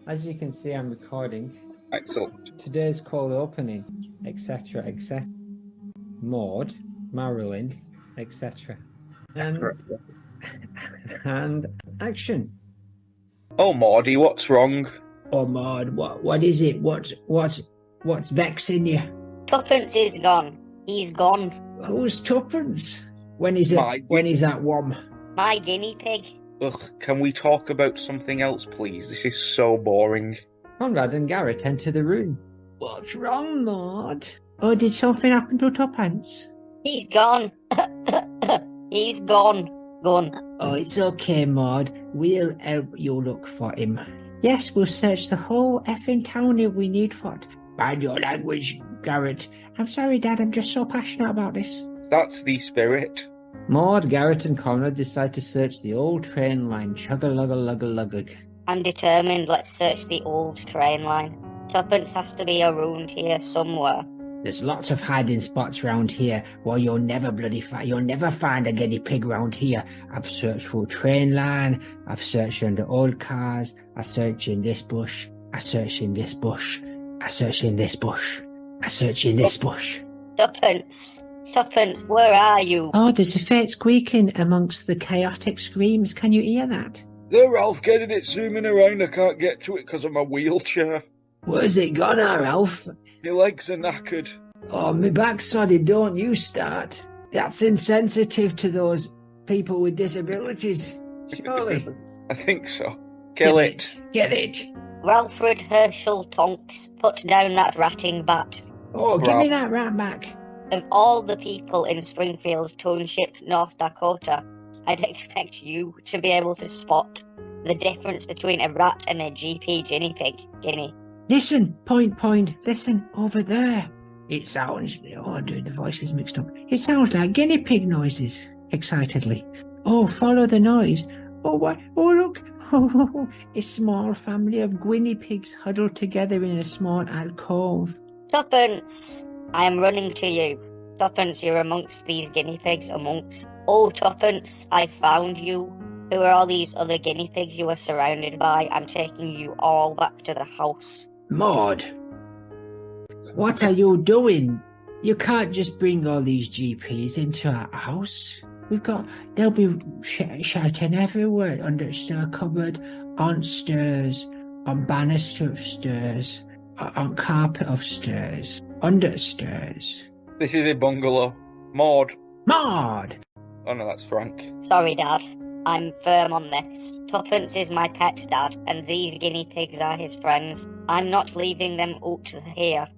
As you can see, I'm recording. Excellent. Today's cold opening, etc., etc. Maude, Marilyn, etc. And action. Oh, Maude, what's wrong? Oh, Maude, what is it? What's vexing you? Tuppence is gone. He's gone. Who's Tuppence? When is that one? My guinea pig. Ugh, can we talk about something else, please? This is so boring. Conrad and Garrett enter the room. What's wrong, Maude? Oh, did something happen to Tuppence? He's gone. He's gone. Gone. Oh, it's okay, Maude. We'll help you look for him. Yes, we'll search the whole effing town if we need for it. Mind your language, Garrett. I'm sorry, Dad, I'm just so passionate about this. That's the spirit. Maude, Garrett and Conrad decide to search the old train line. Chugga-lugga-lugga-lugga. I'm determined. Let's search the old train line. Tuppence has to be around here somewhere. There's lots of hiding spots round here. Well, you'll never find a guinea pig round here. I've searched for a train line. I've searched under old cars. I searched in this bush. I searched in this bush. I searched in this bush. I searched in this bush. Tuppence, where are you? Oh, there's a faint squeaking amongst the chaotic screams. Can you hear that? There, Ralph, getting it zooming around. I can't get to it because of my wheelchair. Where's it gone, Ralph? My legs are knackered. Oh, my backside, don't you start. That's insensitive to those people with disabilities, surely. I think so. Kill it. Get it. Ralfred Herschel Tonks, put down that ratting bat. Oh, give me that rat back. Of all the people in Springfield Township, North Dakota, I'd expect you to be able to spot the difference between a rat and a GP guinea pig. Listen, point, listen, over there. It sounds, dude, the voice is mixed up. It sounds like guinea pig noises, excitedly. Oh, follow the noise. Oh, what? Oh, look. Oh, a small family of guinea pigs huddled together in a small alcove. Tuppence, I am running to you. Tuppence, you're amongst these guinea pigs, Oh, Tuppence, I found you. Who are all these other guinea pigs you are surrounded by? I'm taking you all back to the house. Maude, what are you doing? You can't just bring all these GPs into our house. They'll be shouting everywhere, under the stair cupboard, on stairs, on banister of stairs, on carpet of stairs, under stairs. This is a bungalow. Maude. Maude! Oh no, that's Frank. Sorry, Dad. I'm firm on this. Tuppence is my pet, Dad, and these guinea pigs are his friends. I'm not leaving them out here.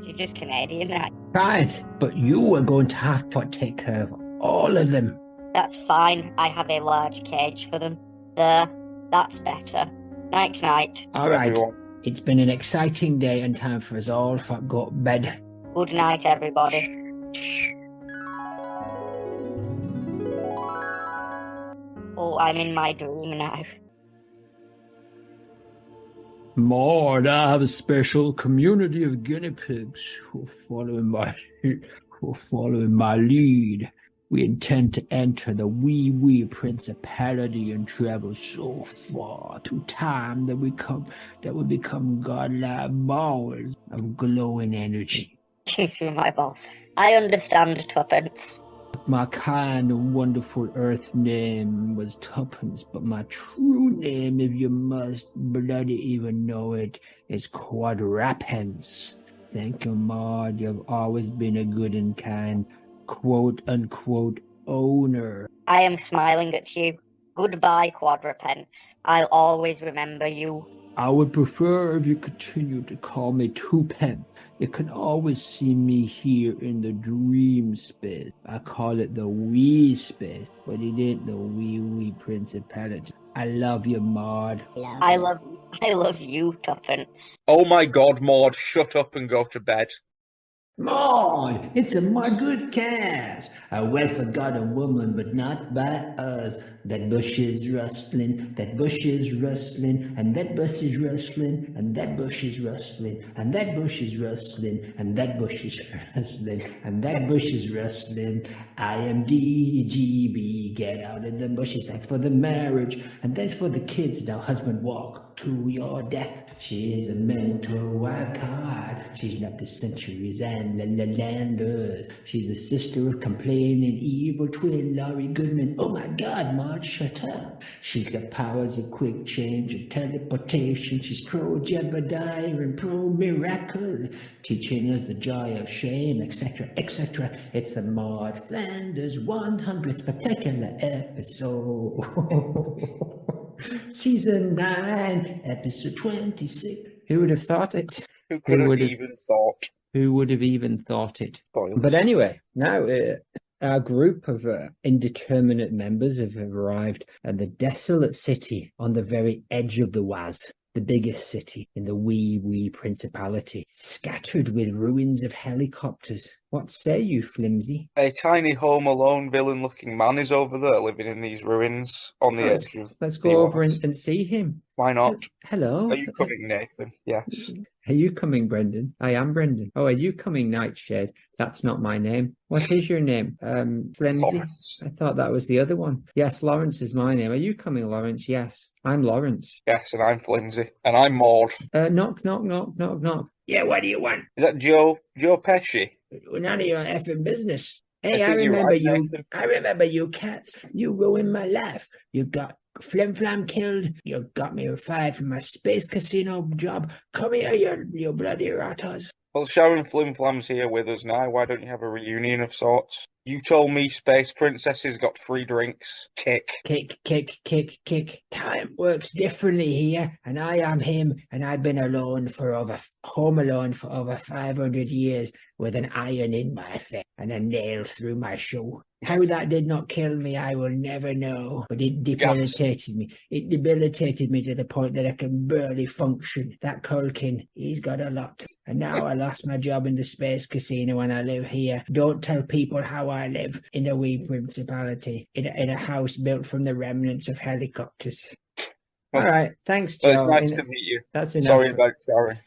She's just Canadian, right? Right, but you are going to have to take care of all of them. That's fine. I have a large cage for them. There. That's better. Night. All right. Everyone. It's been an exciting day and time for us all to go to bed. Good night, everybody. Oh, I'm in my dream now. Maude, I have a special community of guinea pigs who are following my lead. We intend to enter the wee principality and travel so far through time that we become godlike balls of glowing energy. Through my balls. I understand, Tuppence. My kind and wonderful earth name was Tuppence, but my true name, if you must bloody even know it, is Quadrapence. Thank you, Maude. You've always been a good and kind, quote-unquote, owner. I am smiling at you. Goodbye, Quadrapence. I'll always remember you. I would prefer if you continue to call me Twopence. You can always see me here in the dream space. I call it the wee space, but it ain't the wee principality. I love you, Maude. I love you, Tuppence. Oh my God, Maude, shut up and go to bed. Maude, it's a good cast. A well-forgotten woman, but not by us. That bush is rustling, that bush is rustling, and that bush is rustling, and that bush is rustling, and that bush is rustling, and that bush is rustling, and that bush is rustling. I am DGB, get out of the bushes. Thanks for the marriage, and thanks for the kids. Now, husband, walk to your death. She is a mental wild card. She's not the centuries and landers. She's the sister of complaining evil twin Laurie Goodman. Oh my God, Marge, shut up. She's got powers of quick change and teleportation. She's pro Jebediah and pro miracle, teaching us the joy of shame, etc., etc. It's a Maud Flanders 100th particular episode. Season 9, episode 26. Who would have thought it? Who could have even thought? Who would have even thought it? Spoilers. But anyway, now our group of indeterminate members have arrived at the desolate city on the very edge of the Waz, the biggest city in the wee principality, scattered with ruins of helicopters. What say you, Flimsy? A tiny Home Alone villain-looking man is over there living in these ruins on the edge of Let's the go over Waz. and see him. Why not? Hello. Are you coming, Nathan? Yes. Are you coming, Brendan? I am Brendan. Oh, are you coming, Nightshade? That's not my name. What is your name? Flimsy? Lawrence. I thought that was the other one. Yes, Lawrence is my name. Are you coming, Lawrence? Yes, I'm Lawrence. Yes, and I'm Flimsy. And I'm Maude. Knock, knock, knock, knock, knock. Yeah, what do you want? Is that Joe Pesci? None of your effing business. Hey, I I think you're remember right, you. Nathan. I remember you cats. You ruined my life. You got Flim Flam killed. You got me fired from my space casino job. Come here, you bloody rotters. Well, Sharon Flim Flam's here with us now. Why don't you have a reunion of sorts? You told me Space Princesses got free drinks. Kick. Kick, kick, kick, kick. Time works differently here, and I am him, and I've been home alone for over 500 years with an iron in my face and a nail through my shoe. How that did not kill me, I will never know, but it debilitated me. It debilitated me to the point that I can barely function. That Culkin, he's got a lot. And now I lost my job in the space casino and I live here. Don't tell people how I live in a wee principality, in a house built from the remnants of helicopters. All right, thanks, Joe. Well, it's nice to meet you. That's enough. Sorry about Sharon.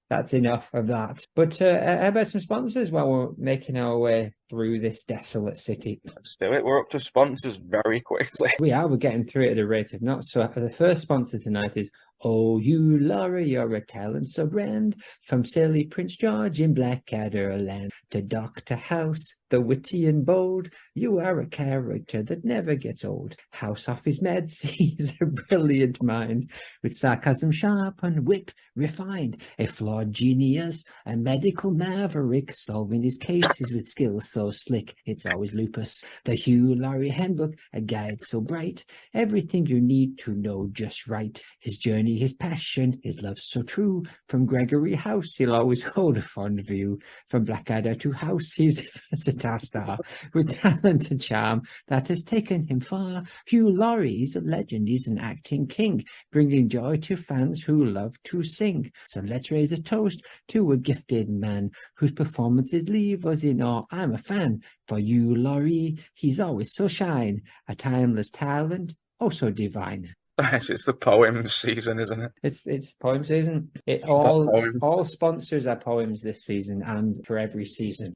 That's enough of that. But how about some sponsors while we're making our way through this desolate city? Let's do it. We're up to sponsors very quickly. We're getting through it at a rate of knots. So the first sponsor tonight is Oh, you Laura, you're a talent so grand. From silly Prince George in Blackadder land to Dr. House, the witty and bold, you are a character that never gets old. House off his meds, he's a brilliant mind, with sarcasm sharp and wit refined, a flawed genius, a medical maverick, solving his cases with skills so slick, it's always lupus. The Hugh Laurie Handbook, a guide so bright, everything you need to know just right. His journey, his passion, his love so true. From Gregory House, he'll always hold a fond view. From Blackadder to House, he's a versatile star with talent and charm that has taken him far. Hugh Laurie is a legend, he's an acting king, bringing joy to fans who love to sing. So let's raise a toast to a gifted man whose performances leave us in awe. I'm a fan for Hugh Laurie, he's always so shine, a timeless talent, oh so divine. Yes, it's the poems season, isn't it? It's poem season. All sponsors are poems this season and for every season.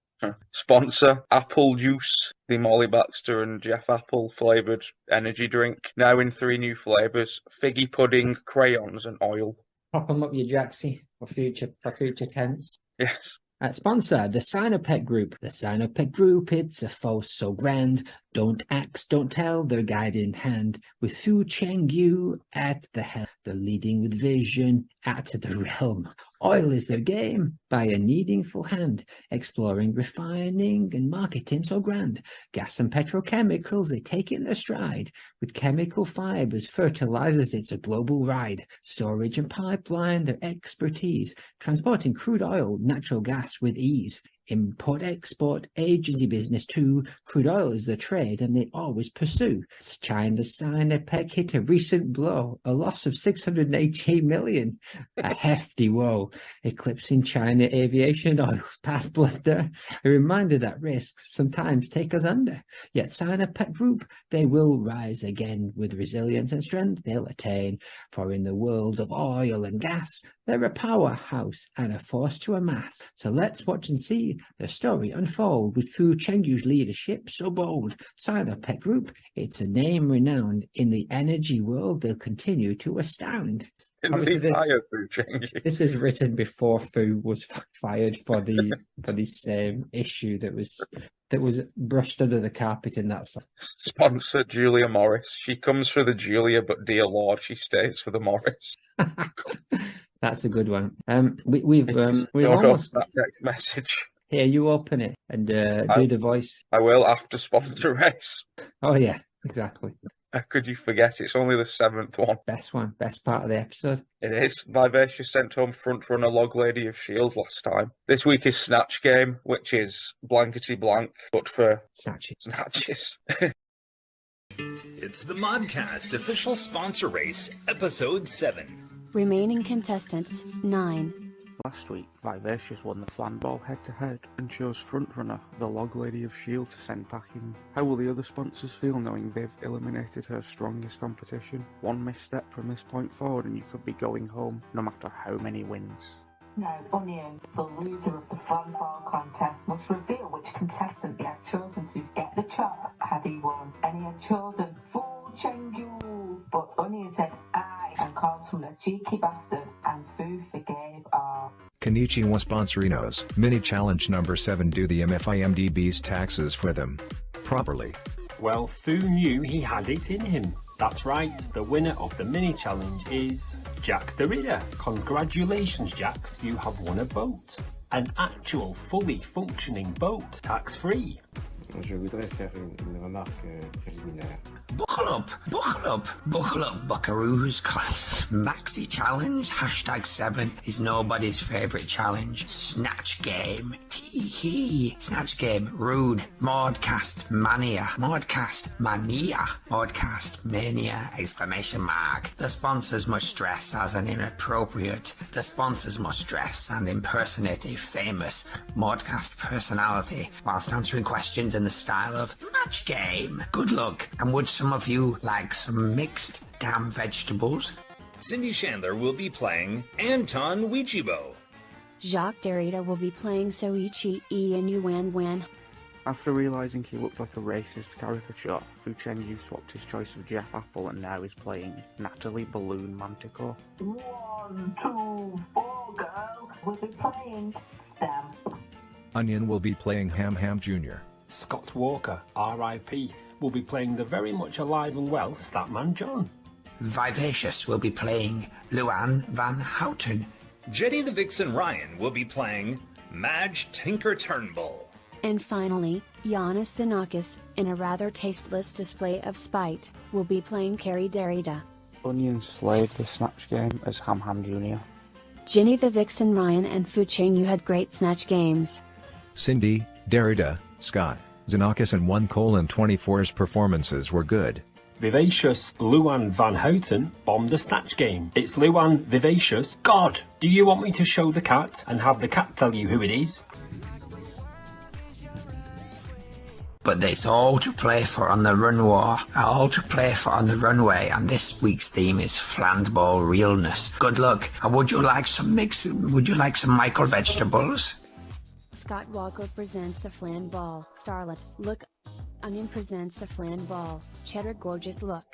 Sponsor Apple Juice, the Molly Baxter and Jeff Apple flavoured energy drink. Now in 3 new flavours: figgy pudding, crayons, and oil. Pop them up, you Jaxie, for future tense. Yes. Sponsor, the Sinopec Group. The Sinopec Group, it's a force so grand. Don't ask, don't tell, their guide in hand. With Fu Cheng Yu at the helm, they're leading with vision at the realm. Oil is their game, by a needful hand, exploring, refining, and marketing so grand. Gas and petrochemicals, they take in their stride. With chemical fibers, fertilizers, it's a global ride. Storage and pipeline, their expertise, transporting crude oil, natural gas with ease. import-export agency business too. Crude oil is the trade, and they always pursue. China's Sinopec hit a recent blow, a loss of 618 million. A hefty woe, eclipsing China aviation oil's past blunder. A reminder that risks sometimes take us under. Yet Sinopec Group, they will rise again with resilience and strength they'll attain. For in the world of oil and gas, they're a powerhouse and a force to amass. So let's watch and see the story unfold with Fu Chengyu's leadership so bold. Sinopec Group, it's a name renowned in the energy world. They'll continue to astound. Didn't he fire Fu Chengyu? This is written before Fu was fired for this issue that was brushed under the carpet in that song. Sponsor Julia Morris. She comes for the Julia, but dear Lord, she stays for the Morris. That's a good one. We've almost that text message. Here, you open it and do the voice. I will after sponsor race. Oh yeah, exactly. How could you forget? It's only the 7th one. Best part of the episode. It is. Vivacious sent home front runner Log Lady of S.H.I.E.L.D. last time. This week is Snatch Game, which is blankety blank, but for snatches. It's the Modcast official sponsor race, episode 7. Remaining contestants, 9. Last week, Vivacious won the Flanball head-to-head and chose frontrunner, the Log Lady of S.H.I.E.L.D. to send packing. How will the other sponsors feel knowing they've eliminated her strongest competition? One misstep from this point forward and you could be going home, no matter how many wins. Now, Onion, the loser of the Flanball contest, must reveal which contestant he had chosen to get the chop had he won. And he had chosen Fu Chengyu, but Onion said aye and called him a cheeky bastard, and Fu forgave all. Konnichiwa Sponsorinos. Mini challenge number 7. Do the MFIMDB's taxes for them properly. Well, Fu knew he had it in him. That's right, the winner of the mini challenge is Jax Derrida. Congratulations, Jax, you have won a boat. An actual fully functioning boat, tax-free. Je voudrais faire une remarque préliminaire. Buckle up, buckaroos, cause Maxi Challenge, #7 is nobody's favourite challenge. Snatch Game, tee-hee. Snatch Game, rude. Modcast Mania, Modcast Mania, Modcast Mania, ! The sponsors must dress as an inappropriate, the sponsors must dress and impersonate a famous Modcast personality whilst answering questions in the style of Match Game. Good luck, and would some of you like some mixed damn vegetables? Cindy Chandler will be playing Anton Wichibo. Jacques Derrida will be playing Soichi Ian Yuan. After realising he looked like a racist caricature, Fu Chengyu swapped his choice of Jeff Apple and now is playing Natalie Balloon Manticore. 1, 2, 4, girl. We'll be playing Stamp. Onion will be playing Ham Jr. Scott Walker, R.I.P., will be playing the very much alive and well Statman John. Vivacious will be playing Luan Van Houten. Jetty the Vixen Ryan will be playing Madge Tinker Turnbull. And finally, Giannis Xenakis, in a rather tasteless display of spite, will be playing Carrie Derrida. Onion slayed the Snatch Game as Ham Jr. Ginny the Vixen Ryan and Fu Chengyu had great Snatch games. Cindy, Derrida, Scott, Xenakis and 1:24's performances were good. Vivacious Luan Van Houten bombed the Snatch Game. It's Luan Vivacious. God, do you want me to show the cat and have the cat tell you who it is? But there's all to play for on the runway, and this week's theme is Flandball realness. Good luck, and would you like some Michael vegetables? Scott Walker presents a flan ball. Starlet, look. Onion presents a flan ball. Cheddar gorgeous look.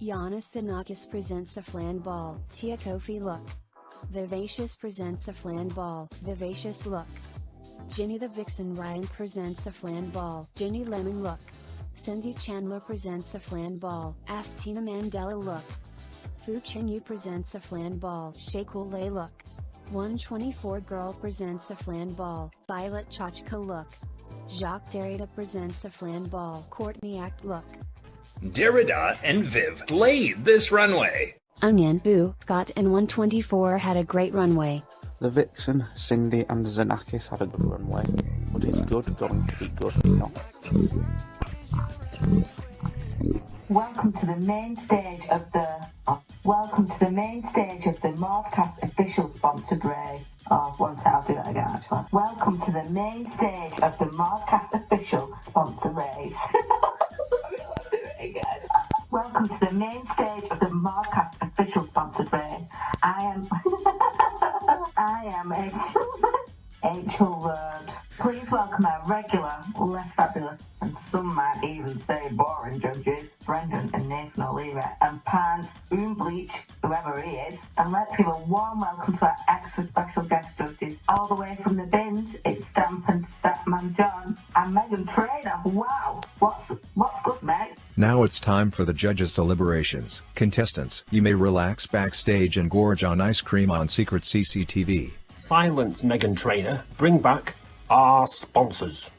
Giannis Xenakis presents a flan ball. Tia Kofi look. Vivacious presents a flan ball. Vivacious look. Ginny the Vixen Ryan presents a flan ball. Ginny Lemon look. Cindy Chandler presents a flan ball. Ask Tina Mandela look. Fu Chengyu presents a flan ball. Shakule look. 124 Girl presents a flan ball. Violet Chachka look. Jacques Derrida presents a flan ball. Courtney Act look. Derrida and Viv played this runway. Onion, Boo, Scott and 124 had a great runway. The Vixen, Cindy and Xenakis had a good runway. but is good going to be good enough? Welcome to the main stage of the Maude official sponsored race. Oh, one second, I'll do that again actually. Welcome to the main stage of the Maude official sponsored race. I'll do it again. Welcome to the main stage of the Maude official sponsored race. I am H.L. Word. Please welcome our regular, less fabulous, and some might even say boring judges, Brendan and Nathan O'Leary, and Pants, Bleach, whoever he is. And let's give a warm welcome to our extra special guest judges. All the way from the bins, it's Stamp and Statman John and Megan Trainer. Wow, what's good, Meg? Now it's time for the judges' deliberations. Contestants, you may relax backstage and gorge on ice cream on secret CCTV. Silence, Megan Trainer. Bring back our sponsors.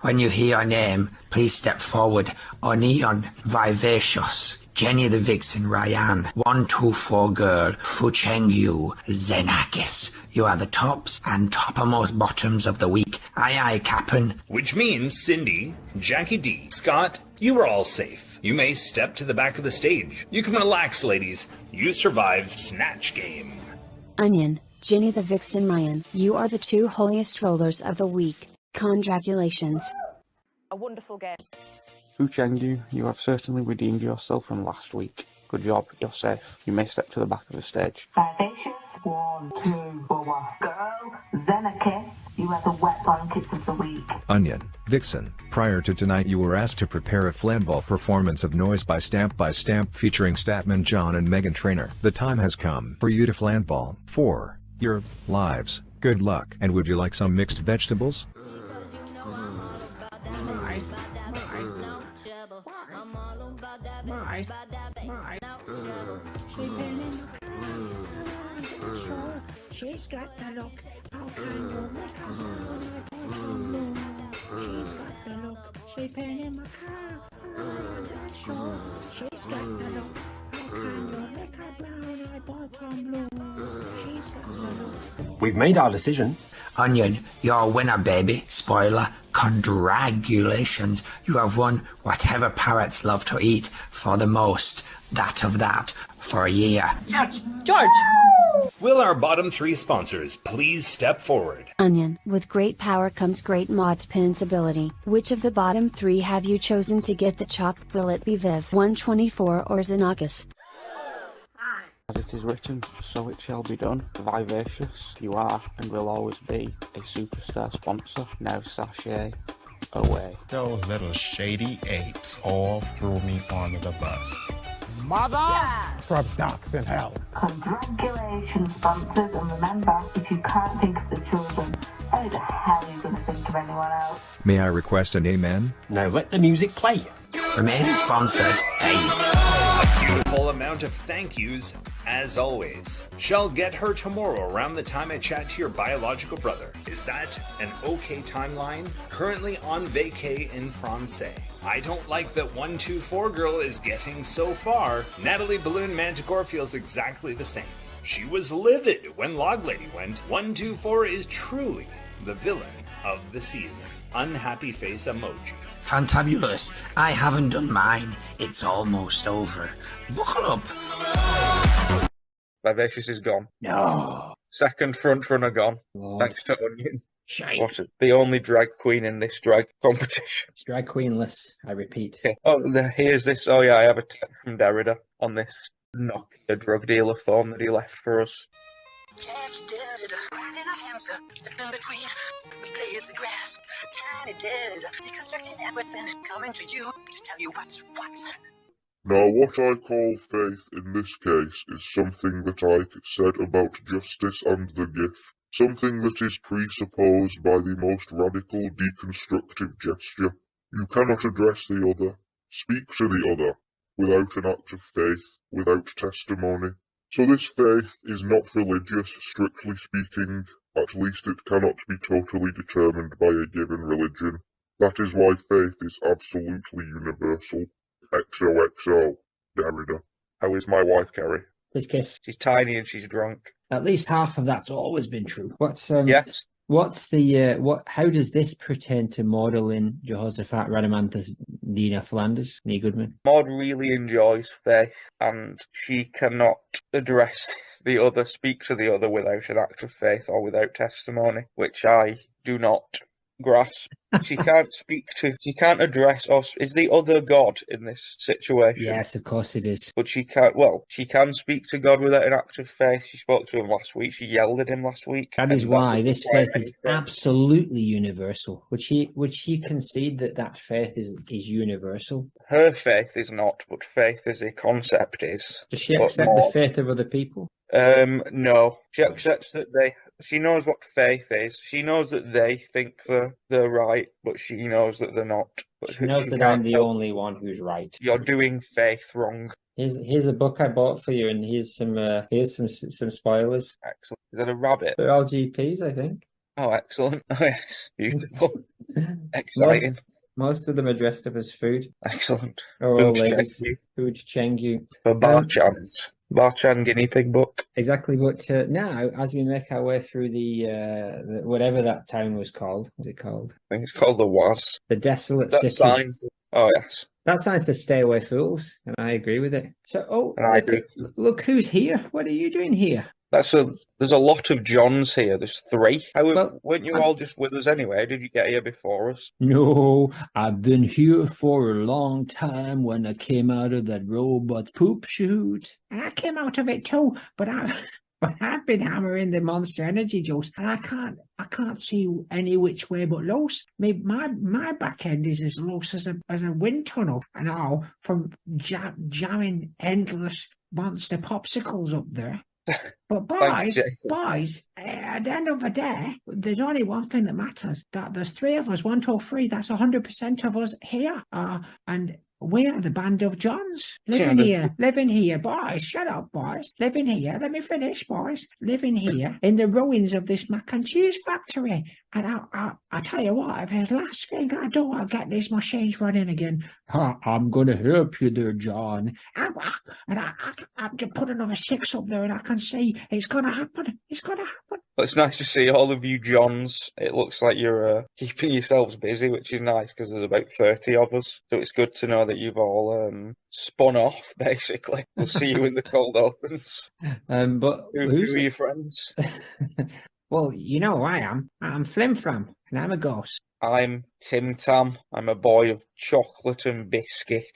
When you hear your name, please step forward. Onion, Vivacious, Jenny the Vixen Ryan, 124 Girl, Fuchengyu, Xenakis. You are the tops and toppermost bottoms of the week. Aye aye, Cap'n. Which means Cindy, Jackie D, Scott, you are all safe. You may step to the back of the stage. You can relax, ladies. You survived Snatch Game. Onion, Jenny the Vixen Ryan, you are the two holiest rollers of the week. Congratulations. A wonderful game. Fu Chengdu, you have certainly redeemed yourself from last week. Good job, you're safe. You may step to the back of the stage. Vivacious, 1, 2, 4. Girl, Xenakis, you are the wet blankets of the week. Onion, Vixen, prior to tonight you were asked to prepare a flanball performance of Noise by Stamp featuring Statman John and Megan Trainer. The time has come for you to flanball for your lives. Good luck. And would you like some mixed vegetables? She's got the look. How can you make her? She's got the look. Sleeping in my car. She's got the look. How can you make her brown eye bottom blue? She's got the look. We've made our decision. Onion, you're a winner, baby. Spoiler, congratulations. You have won whatever parrots love to eat for the most. That of that for a year. George! Will our bottom three sponsors please step forward? Onion, with great power comes great Maude's Pins ability. Which of the bottom three have you chosen to get the chop? Will it be Viv 124 or Xenakis? As it is written, so it shall be done. Vivacious, you are and will always be a superstar sponsor. Now sashay away. Those little shady apes all threw me under the bus. Mother! Yeah. Scrubs docks in hell. Congratulations, sponsors, and remember, if you can't think of the children, how the hell are you going to think of anyone else? May I request an amen? Now let the music play. Remaining sponsors, 8. A beautiful amount of thank yous, as always. Shall get her tomorrow around the time I chat to your biological brother. Is that an okay timeline? Currently on vacay in Francais. I don't like that 124 Girl is getting so far. Natalie Balloon Manticore feels exactly the same. She was livid when Log Lady went. 124 is truly the villain of the season. Unhappy face emoji. Fantabulous. I haven't done mine. It's almost over. Buckle up. Vivacious is gone. No. Second front runner gone. Lord. Thanks to Onion. Shite. The only drag queen in this drag competition. It's drag queenless, I repeat. Yeah. Oh, here's this. Oh yeah, I have a text from Derrida on this Nokia drug dealer phone that he left for us. Riding a hamster, slipping between the blades of grass. Tiny dead, deconstructing everything, coming to you to tell you what's what. Now, what I call faith in this case is something that I said about justice and the gift. Something that is presupposed by the most radical deconstructive gesture. You cannot address the other, speak to the other, without an act of faith, without testimony. So this faith is not religious, strictly speaking. At least it cannot be totally determined by a given religion. That is why faith is absolutely universal. XOXO, Derrida. How is my wife, Carrie? Kiss, kiss. She's tiny and she's drunk. At least half of that's always been true. Yes. What's the what? How does this pertain to Magdalene, Jehoshaphat, Radamanthus, Dina Flanders, Nee Goodman? Maude really enjoys faith, and she cannot speak to the other without an act of faith or without testimony, which I do not grasp. She can't address us. Is the other God in this situation? Yes, of course it is. But she can speak to God without an act of faith. She spoke to him last week. She yelled at him last week. That is why this faith is absolutely universal. Would she concede that faith is universal? Her faith is not, but faith as a concept is. Does she accept the faith of other people? No. She accepts that she knows what faith is. She knows that they think they're right, but she knows that they're not. But she knows that I'm the only one who's right. You're doing faith wrong. Here's a book I bought for you, and here's some spoilers. Excellent. Is that a rabbit? They're all GPs, I think. Oh, excellent. Oh, yes. Beautiful. Exciting. Most of them are dressed up as food. Excellent. Or all ladies. Food Chengyu. For Barchan guinea pig book. Exactly, but now, as we make our way through the whatever that town was called, what's it called? I think it's called the Was. The desolate city. Signs. Oh, yes. That signs to stay away fools, and I agree with it. So, look who's here. What are you doing here? There's a lot of Johns here. There's 3. Weren't you all just with us anyway? Did you get here before us? No, I've been here for a long time when I came out of that robot's poop chute. And I came out of it too, but I've been hammering the Monster Energy juice, and I can't see any which way but loose. My back end is as loose as a wind tunnel, and all from jamming endless monster popsicles up there. But boys, at the end of the day, there's only one thing that matters. That there's 3 of us, 1, 2, 3. That's 100% of us here. And we are the band of Johns. Living here, boys. Shut up, boys. Living here. Let me finish, boys. Living here in the ruins of this mac and cheese factory. And I tell you what, if it's the last thing I do, I'll get these machines running again. I'm going to help you there, John. And I to put another 6 up there, and I can see it's going to happen. It's going to happen. Well, it's nice to see all of you Johns. It looks like you're keeping yourselves busy, which is nice because there's about 30 of us. So it's good to know that you've all spun off, basically. We'll see you in the cold opens. But who are your friends? Well, you know who I am. I'm Flim Flam, and I'm a ghost. I'm Tim Tam. I'm a boy of chocolate and biscuit.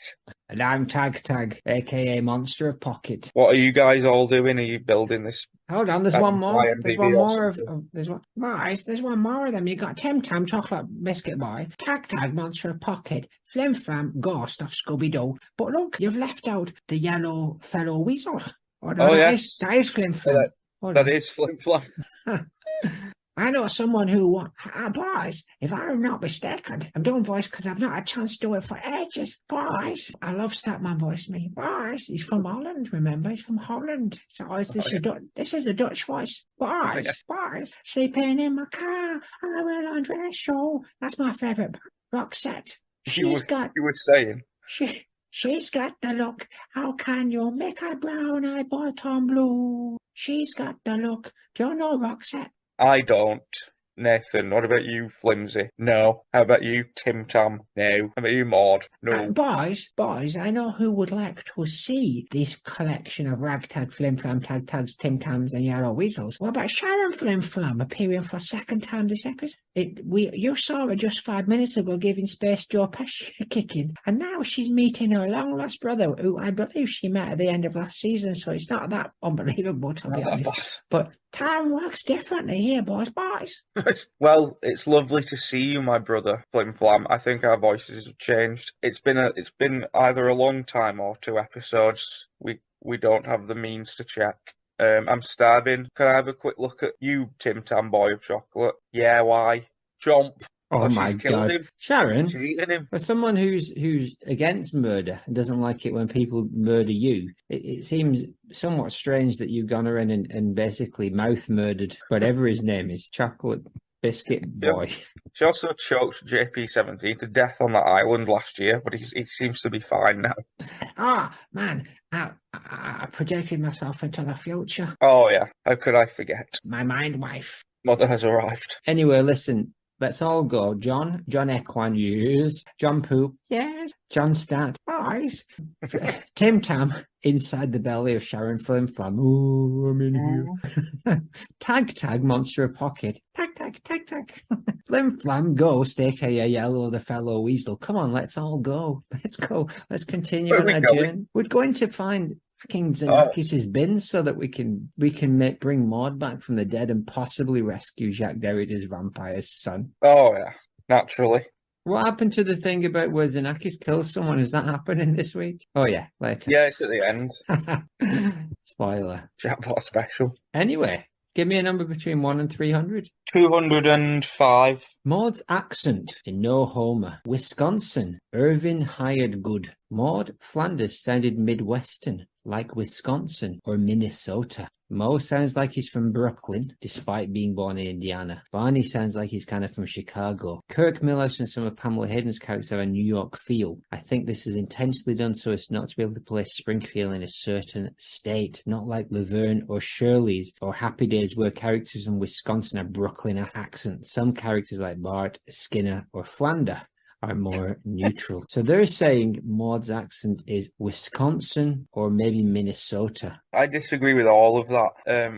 And I'm Tag Tag, a.k.a. Monster of Pocket. What are you guys all doing? Are you building this? Hold on, there's one more. There's one more there's one more of them. You got Tim Tam, Chocolate Biscuit Boy, Tag Tag, Monster of Pocket, Flim Flam, Ghost of Scooby-Doo. But look, you've left out the yellow fellow weasel. Yes. That is Flim Flam. That is Flim Flam. I know someone who, boys, if I'm not mistaken, I'm doing voice because I've not had a chance to do it for ages. Boys, I love Statman voice me. Boys, he's from Holland, remember? He's from Holland. So this is a Dutch voice. Boys, sleeping in my car, I will undress you. That's my favourite Roxette. You were saying? She's got the look. How can you make a brown-eyed boy turn blue? She's got the look. Do you know Roxette? I don't. Nathan, what about you, Flimsy? No. How about you, Tim Tam? No. How about you, Maude? No. Boys, I know who would like to see this collection of ragtag, flim flam, tag tags, Tim Tams, and yellow weasels. What about Sharon Flim Flam appearing for a second time this episode? You saw her just 5 minutes ago giving Space Joe Pesci a kicking, and now she's meeting her long lost brother, who I believe she met at the end of last season, so it's not that unbelievable, to be honest. But time works differently here, boys. Well, it's lovely to see you, my brother, Flim Flam. I think our voices have changed. It's been either a long time or 2 episodes. We don't have the means to check. I'm starving. Can I have a quick look at you, Tim Tam, boy of chocolate? Yeah, why? Chomp. Oh my God, him. Sharon! She's eating him. For someone who's against murder and doesn't like it when people murder you, it seems somewhat strange that you've gone around and basically mouth murdered whatever his name is, Chocolate Biscuit Boy. She also choked JP17 to death on that island last year, but he seems to be fine now. Man, I projected myself into the future. Oh yeah, how could I forget? My mind wife. Mother has arrived. Anyway, listen, let's all go. John Equine, yes. John Poop, yes. John Stat, eyes. Tim Tam, inside the belly of Sharon Flim Flam. Oh, I'm in here. Tag, Monster of Pocket. Tag. Flim Flam, Ghost, aka Yellow the Fellow Weasel. Come on, let's all go. Let's go. Let's continue Where on are we our going? journey. We're going to find fucking Xenakis' bin so that we can bring Maude back from the dead and possibly rescue Jacques Derrida's vampire's son. Oh, yeah. Naturally. What happened to the thing about where Xenakis kills someone? Is that happening this week? Oh, yeah, later. Yeah, it's at the end. Spoiler. Jackpot special. Anyway, give me a number between 1 and 300. 205. Maude's accent in No Homer. Wisconsin. Irvin hired good. Maude Flanders sounded Midwestern, like Wisconsin or Minnesota. Mo sounds like he's from Brooklyn, despite being born in Indiana. Barney sounds like he's kind of from Chicago. Kirk Milhouse and some of Pamela Hayden's characters have a New York feel. I think this is intentionally done so as not to be able to place Springfield in a certain state, not like Laverne or Shirley's or Happy Days where characters in Wisconsin have Brooklyn accents. Some characters like Bart, Skinner, or Flander are more neutral. So they're saying Maude's accent is Wisconsin or maybe Minnesota. I disagree with all of that.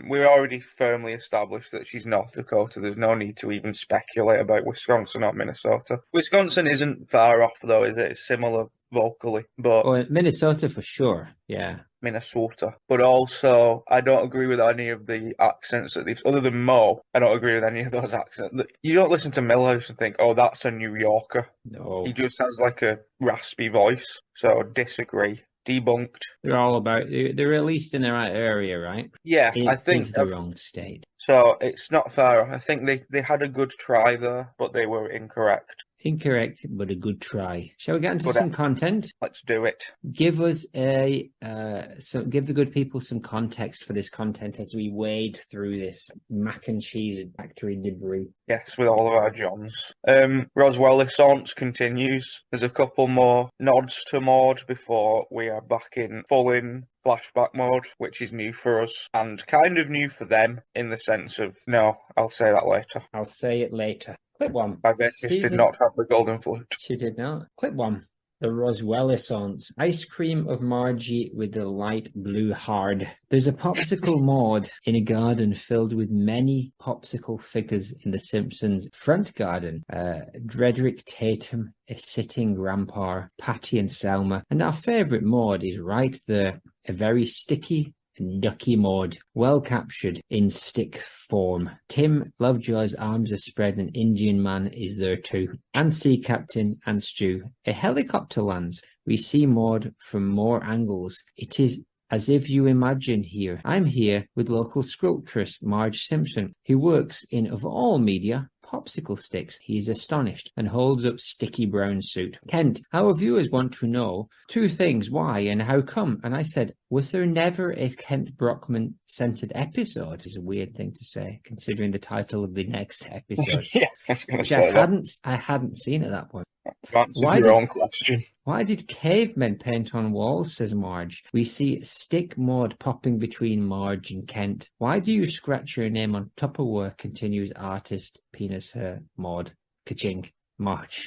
We're already firmly established that she's North Dakota. There's no need to even speculate about Wisconsin or Minnesota. Wisconsin isn't far off, though, is it? It's similar vocally, but... Oh, Minnesota for sure, yeah. Minnesota. But also, I don't agree with any of the accents that they've... Other than Mo, I don't agree with any of those accents. You don't listen to Milhouse and think, oh, that's a New Yorker. No. He just has like a raspy voice, so disagree. Debunked. They're all about... They're at least in the right area, right? Yeah, I think... the wrong state. So, it's not fair. I think they had a good try there, but they were incorrect. Incorrect, but a good try. Shall we get into some content? Let's do it. Give us give the good people some context for this content as we wade through this mac and cheese factory debris. Yes, with all of our Johns. Roswellesaunce continues. There's a couple more nods to Maude before we are back in flashback mode, which is new for us and kind of new for them in the sense of, no, I'll say that later. I'll say it later. Clip 1. Vivacious did not have the golden flute. She did not. Clip 1. The Roswellesaunce. Ice cream of Margie with the light blue hard. There's a popsicle Maude in a garden filled with many popsicle figures in The Simpsons' front garden. Dredrick Tatum is sitting grandpa, Patty and Selma. And our favourite Maude is right there. A very sticky and ducky Maude, well captured in stick form. Tim Lovejoy's arms are spread and Indian Man is there too. And Sea Captain and Stu. A helicopter lands. We see Maude from more angles. It is as if you imagine here. I'm here with local sculptress Marge Simpson, who works in, of all media, popsicle sticks. He is astonished and holds up sticky brown suit. Kent, our viewers want to know 2 things, why and how come? And I said, was there never a Kent Brockman-centered episode? Is a weird thing to say, considering the title of the next episode. Yeah, which I hadn't seen at that point. Answered your own question. Why did cavemen paint on walls, says Marge. We see stick Maude popping between Marge and Kent. Why do you scratch your name on Tupperware, continues artist Penis Her Maude. Ka-ching. March.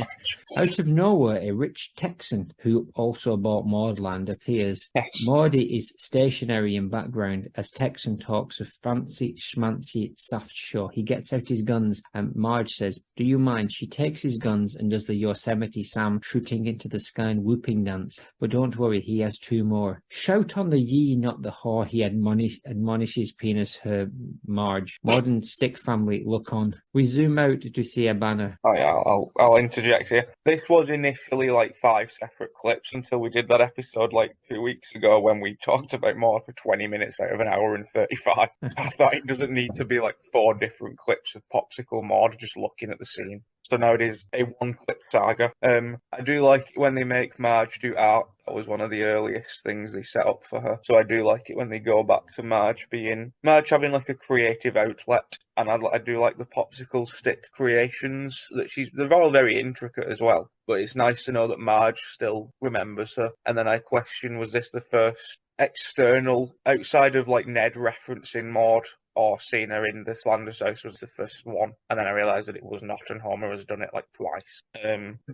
Out of nowhere, a rich Texan who also bought Maude land appears. Yes. Maude is stationary in background as Texan talks of fancy schmancy soft show. He gets out his guns and Marge says, do you mind? She takes his guns and does the Yosemite Sam shooting into the sky and whooping dance. But don't worry, he has 2 more. Shout on the ye, not the whore, he admonishes Penis Her Marge. Modern stick family look on. We zoom out to see a banner. Oh yeah, I'll interject here. This was initially like 5 separate clips until we did that episode like 2 weeks ago when we talked about Maude for 20 minutes out of an hour and 35. I thought it doesn't need to be like 4 different clips of Popsicle Maude just looking at the scene. So now it is a 1-clip saga. I do like it when they make Marge do art. That was one of the earliest things they set up for her. So I do like it when they go back to Marge having like a creative outlet. And I do like the popsicle stick creations that they're all very intricate as well. But it's nice to know that Marge still remembers her. And then I question, was this the first external, outside of like Ned referencing Maude, or seen her in the Flanders house was the first one, and then I realised that it was not, and Homer has done it like twice.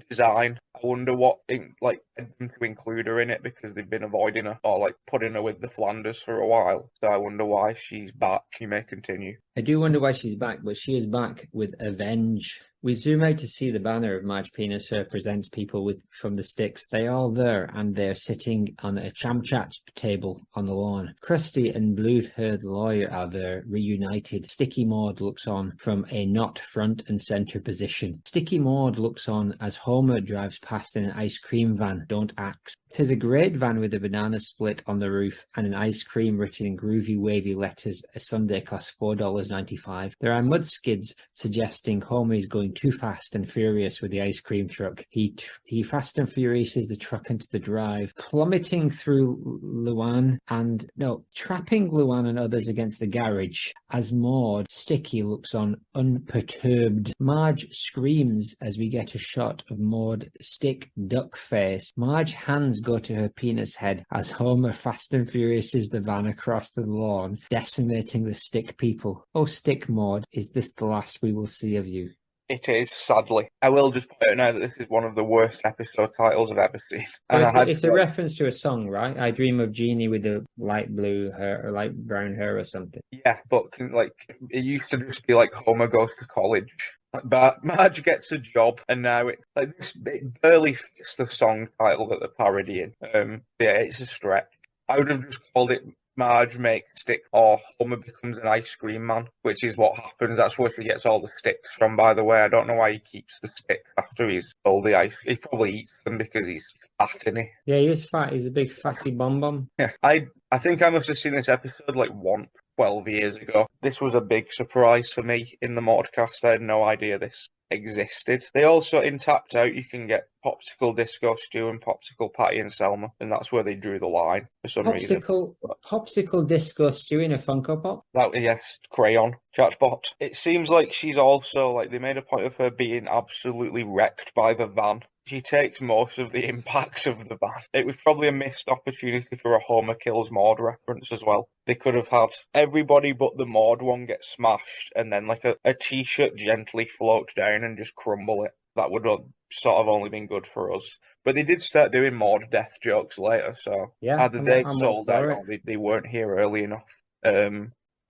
Design, I wonder what like to include her in it because they've been avoiding her or like putting her with the Flanders for a while. So I wonder why she's back. You may continue. I do wonder why she's back, but she is back with Avenge. We zoom out to see the banner of Marge Penis represents people from the sticks. They're all there, and they're sitting on a cham-chat table on the lawn. Krusty and blue-haired lawyer are there, reunited. Sticky Maude looks on from a not front and center position. Sticky Maude looks on as Homer drives past in an ice cream van. Don't ax. It is a great van with a banana split on the roof and an ice cream written in groovy wavy letters. A sundae costs $4.95. There are mud skids suggesting Homer is going too fast and furious with the ice cream truck. He fast and furiouses the truck into the drive, plummeting through trapping Luan and others against the garage as Maude, Sticky, looks on unperturbed. Marge screams as we get a shot of Maude stick duck face. Marge's hands go to her penis head as Homer fast and furiouses the van across the lawn, decimating the stick people. Oh, Stick Maude, is this the last we will see of you? It is, sadly. I will just point out now that this is one of the worst episode titles I've ever seen. It's a reference to a song, right? I dream of Jeannie with the light blue hair or light brown hair or something. Yeah, but like it used to just be like Homer goes to college. But Marge gets a job, and now it barely fits the song title that they're parodying. It's a stretch. I would have just called it Marge makes stick or Homer becomes an ice cream man, which is what happens. That's where he gets all the sticks from, by the way. I don't know why he keeps the sticks after he's sold the ice. He probably eats them because he's fat, isn't he? Yeah, he is fat. He's a big fatty bum. Yeah, I think I must have seen this episode like once 12 years ago. This was a big surprise for me in the Maude-cast. I had no idea this existed. They also, in Tapped Out, you can get Popsicle Disco Stew and Popsicle Patty and Selma, and that's where they drew the line for some reason. Popsicle Disco Stew in a Funko Pop? Yes, Crayon, Chatbot. It seems like she's also, like, they made a point of her being absolutely wrecked by the van. She takes most of the impact of the van. It was probably a missed opportunity for a Homer Kills Maude reference as well. They could have had everybody but the Maude one get smashed, and then like a t-shirt gently float down and just crumble it. That would have sort of only been good for us. But they did start doing Maude death jokes later, so either they sold out or they weren't here early enough.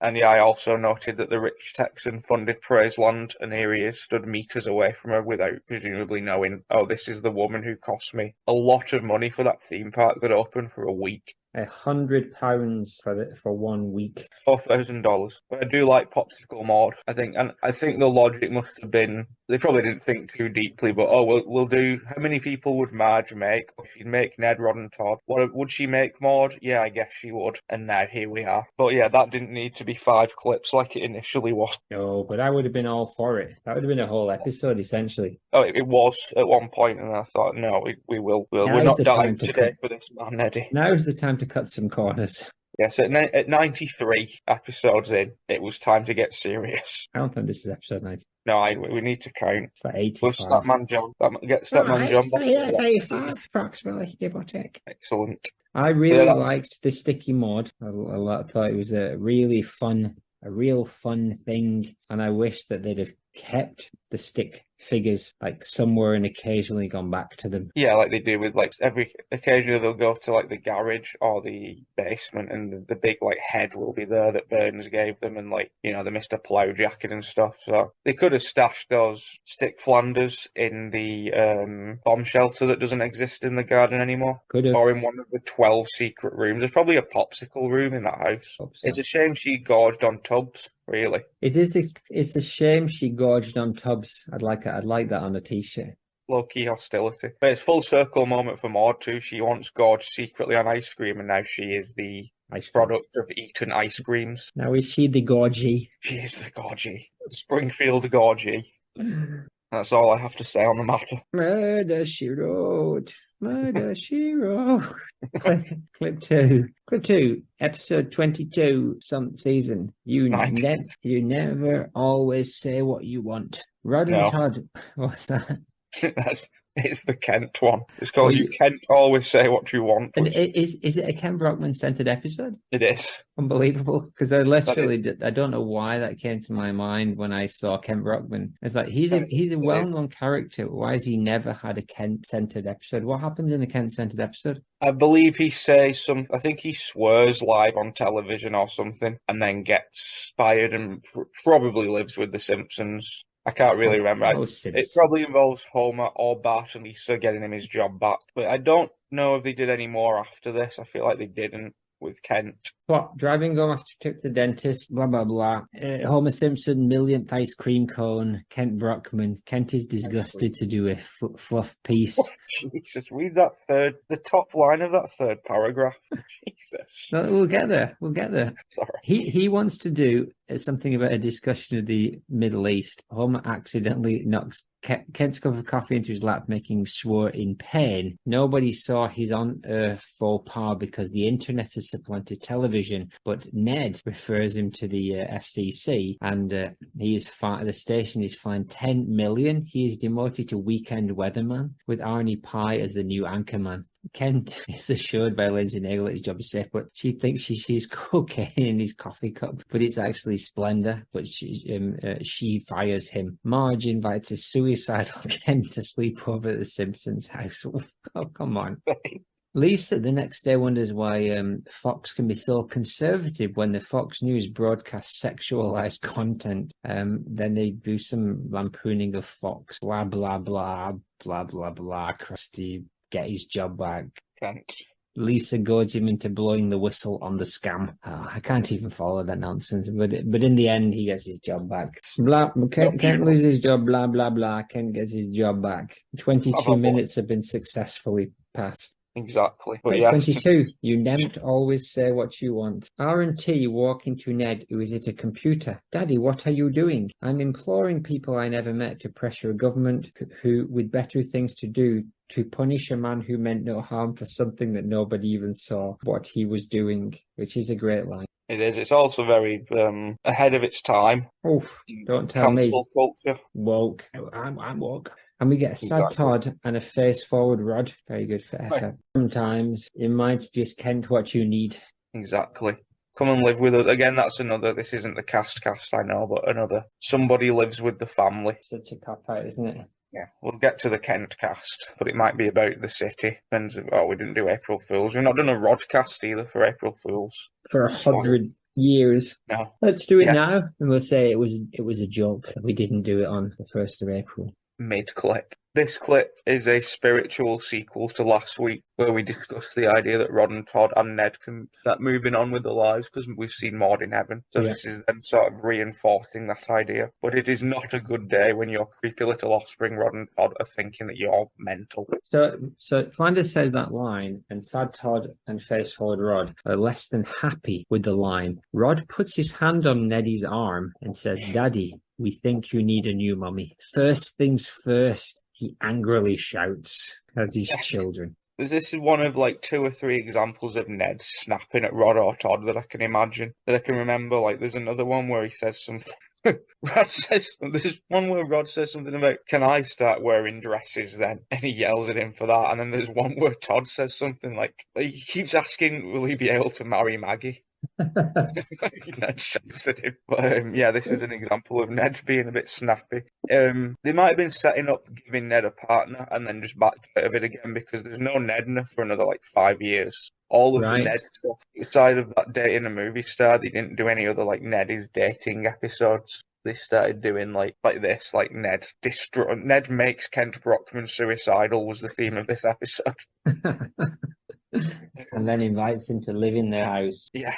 And yeah, I also noted that the rich Texan funded Praiseland, and here he is, stood meters away from her without presumably knowing, oh, this is the woman who cost me a lot of money for that theme park that opened for a week. £100 for 1 week. $4,000. But I do like Popsicle Maude. I think the logic must have been they probably didn't think too deeply, but we'll do. How many people would Marge make? Well, she'd make Ned, Rod, and Todd. What would she make Maude? Yeah, I guess she would. And now here we are. But yeah, that didn't need to be 5 clips like it initially was. No, but I would have been all for it. That would have been a whole episode essentially. Oh, it was at one point, and I thought, no, we will. We're not dying today for this man, Eddie. Now's the time to cut some corners. Yes, at 93 episodes in, it was time to get serious. I don't think this is episode 90. No, we need to count. It's like 85. We'll Statman John. Get Statman John back. Yeah, it's 85, approximately, give or take. Excellent. I really liked the Sticky Maude. I thought it was a real fun thing, and I wish that they'd have kept the stick figures like somewhere and occasionally gone back to them. Yeah, like they do with like occasionally they'll go to like the garage or the basement, and the big like head will be there that Burns gave them, and like, you know, the Mr. Plow jacket and stuff. So they could have stashed those stick Flanders in the bomb shelter that doesn't exist in the garden anymore. Could have. Or in one of the 12 secret rooms. There's probably a popsicle room in that house. It's a shame she gorged on Tubbs, really. It's a shame she gorged on Tubbs. I'd like that on a t-shirt. Low-key hostility. But it's full circle moment for Maude too. She once gorged secretly on ice cream, and now she is the product of eaten ice creams. Now is she the gorgie? She is the gorgie. Springfield gorgie. That's all I have to say on the matter. Murder, she wrote. Murder, she wrote. Clip 2, episode 22, season. You never always say what you want. Rod and Todd. What's that? It's the Kent one. It's called You Can't Always Say What You Want. And is it a Ken Brockman-centered episode? It is. Unbelievable. Because I literally, I don't know why that came to my mind when I saw Ken Brockman. It's like, he's a well-known character. Why has he never had a Kent-centered episode? What happens in the Kent-centered episode? I believe he says something. I think he swears live on television or something, and then gets fired and probably lives with the Simpsons. I can't really remember. It probably involves Homer or Bart and Lisa getting him his job back. But I don't know if they did any more after this. I feel like they didn't with Kent. What? Driving home after a trip to the dentist, blah, blah, blah. Homer Simpson, millionth ice cream cone, Kent Brockman. Kent is disgusted to do a fluff piece. Oh, Jesus, read the top line of that third paragraph. Jesus. No, we'll get there. Sorry. He wants to do something about a discussion of the Middle East. Homer accidentally knocks Kent's cup of coffee into his lap, making him swore in pain. Nobody saw his on-earth faux pas because the internet has supplanted television, but Ned refers him to the FCC, and the station is fined $10 million. He is demoted to weekend weatherman, with Arnie Pye as the new anchorman. Kent is assured by Lindsay Nagle that his job is safe, but she thinks she sees cocaine in his coffee cup, but it's actually Splendor, but she fires him. Marge invites a suicidal Kent to sleep over at the Simpsons' house. Oh, come on. Lisa the next day wonders why Fox can be so conservative when the Fox News broadcasts sexualized content. Then they do some lampooning of Fox. Blah, blah, blah, blah, blah, blah. Krusty, get his job back. Kent. Lisa goads him into blowing the whistle on the scam. Oh, I can't even follow that nonsense. But in the end, he gets his job back. Kent loses his job, blah, blah, blah. Kent gets his job back. 22 minutes have been successfully passed. Exactly. But 22. You never always say what you want. R&T walking to Ned, who is at a computer. Daddy, what are you doing? I'm imploring people I never met to pressure a government who, with better things to do, to punish a man who meant no harm for something that nobody even saw what he was doing, which is a great line. It is. It's also very ahead of its time. Oh, don't tell me. Cancel culture. Woke. I'm woke. And we get a sad Todd and a face-forward Rod. Very good for effort. Right. Sometimes it might just Kent what you need. Exactly. Come and live with us. Again, that's another, this isn't the cast, I know, but another. Somebody lives with the family. Such a cop-out, isn't it? Yeah, we'll get to the Kent cast, but it might be about the city. Depends if, we didn't do April Fools. We've not done a Rod cast either for April Fools. For 100 years. No. Let's do it now, and we'll say it was a joke. We didn't do it on the 1st of April. Mid-clip. This clip is a spiritual sequel to last week, where we discussed the idea that Rod and Todd and Ned can start moving on with their lives because we've seen Maude in heaven. So This is them sort of reinforcing that idea. But it is not a good day when your creepy little offspring, Rod and Todd, are thinking that you're mental. So Flanders said that line, and sad Todd and face-forward Rod are less than happy with the line. Rod puts his hand on Neddy's arm and says, Daddy, we think you need a new mummy. First things first, he angrily shouts at his children. This is one of like 2 or 3 examples of Ned snapping at Rod or Todd that I can imagine, that I can remember. Like there's another one where he says something. There's one where Rod says something about, can I start wearing dresses then? And he yells at him for that. And then there's one where Todd says something like, he keeps asking, will he be able to marry Maggie? Ned shouts at him. But, this is an example of Ned being a bit snappy. They might have been setting up giving Ned a partner and then just backed out of it again because there's no Nedna for another 5 years. All of the Ned stuff outside of that dating a movie star, they didn't do any other Ned is dating episodes. They started doing like this, Ned makes Kent Brockman suicidal was the theme of this episode. And then invites him to live in their house. Yeah.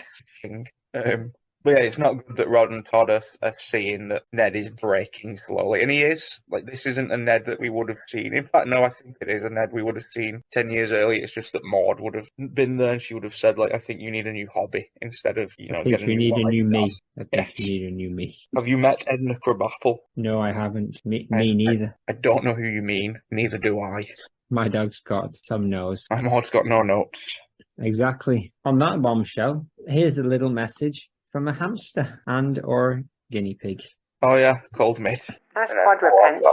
But it's not good that Rod and Todd are seeing that Ned is breaking slowly. And he is. This isn't a Ned that we would have seen. In fact, no, I think it is a Ned we would have seen 10 years earlier. It's just that Maude would have been there and she would have said, I think you need a new hobby instead of, I think you need a new me. I think you need a new me. Have you met Edna Krabappel? No, I haven't. Me neither. I don't know who you mean. Neither do I. My dog's got some nose. My Maude's got no notes. Exactly. On that bombshell, here's a little message from a hamster and or guinea pig. Oh yeah, called me. As quadrupeds,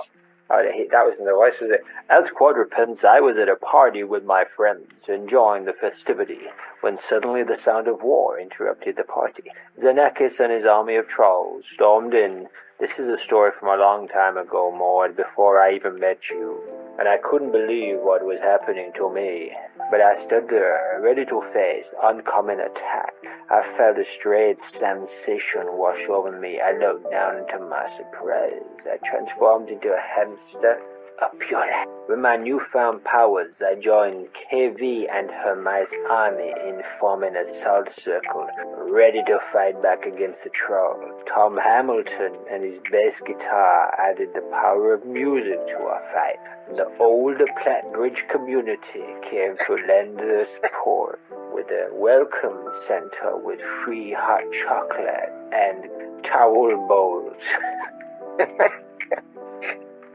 Oh, that wasn't the voice, was it? As quadrupeds, I was at a party with my friends, enjoying the festivity, when suddenly the sound of war interrupted the party. Xenakis and his army of trolls stormed in. This is a story from a long time ago, Maude, before I even met you, and I couldn't believe what was happening to me. But I stood there, ready to face oncoming attack. I felt a strange sensation wash over me. I looked down, and to my surprise, I transformed into a hamster. A pure light. With my newfound powers, I joined KV and her mice army in forming an assault circle, ready to fight back against the troll. Tom Hamilton and his bass guitar added the power of music to our fight. The older Plattbridge community came to lend their support with a welcome center with free hot chocolate and towel bowls.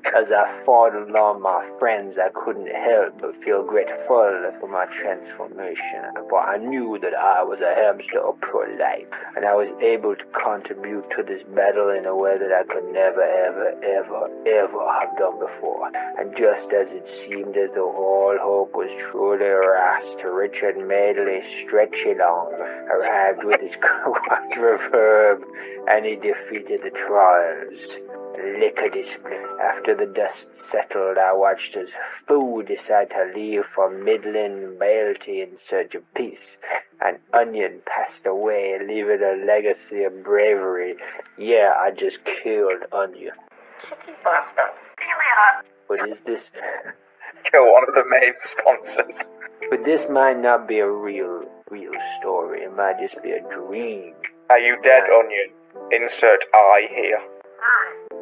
As I fought along my friends, I couldn't help but feel grateful for my transformation, for I knew that I was a hamster of pure life, and I was able to contribute to this battle in a way that I could never, ever have done before. And just as it seemed as though all hope was truly lost, Richard Madeley Stretchy Long arrived with his quadriverb, and he defeated the trolls. Lickety-split. After the dust settled, I watched as Foo decided to leave for Midland Bailty in search of peace. And Onion passed away, leaving a legacy of bravery. Yeah, I just killed Onion. Cheeky bastard. Here we are. But is this... Kill one of the main sponsors. But this might not be a real story. It might just be a dream. Are you dead, Onion? Insert I here.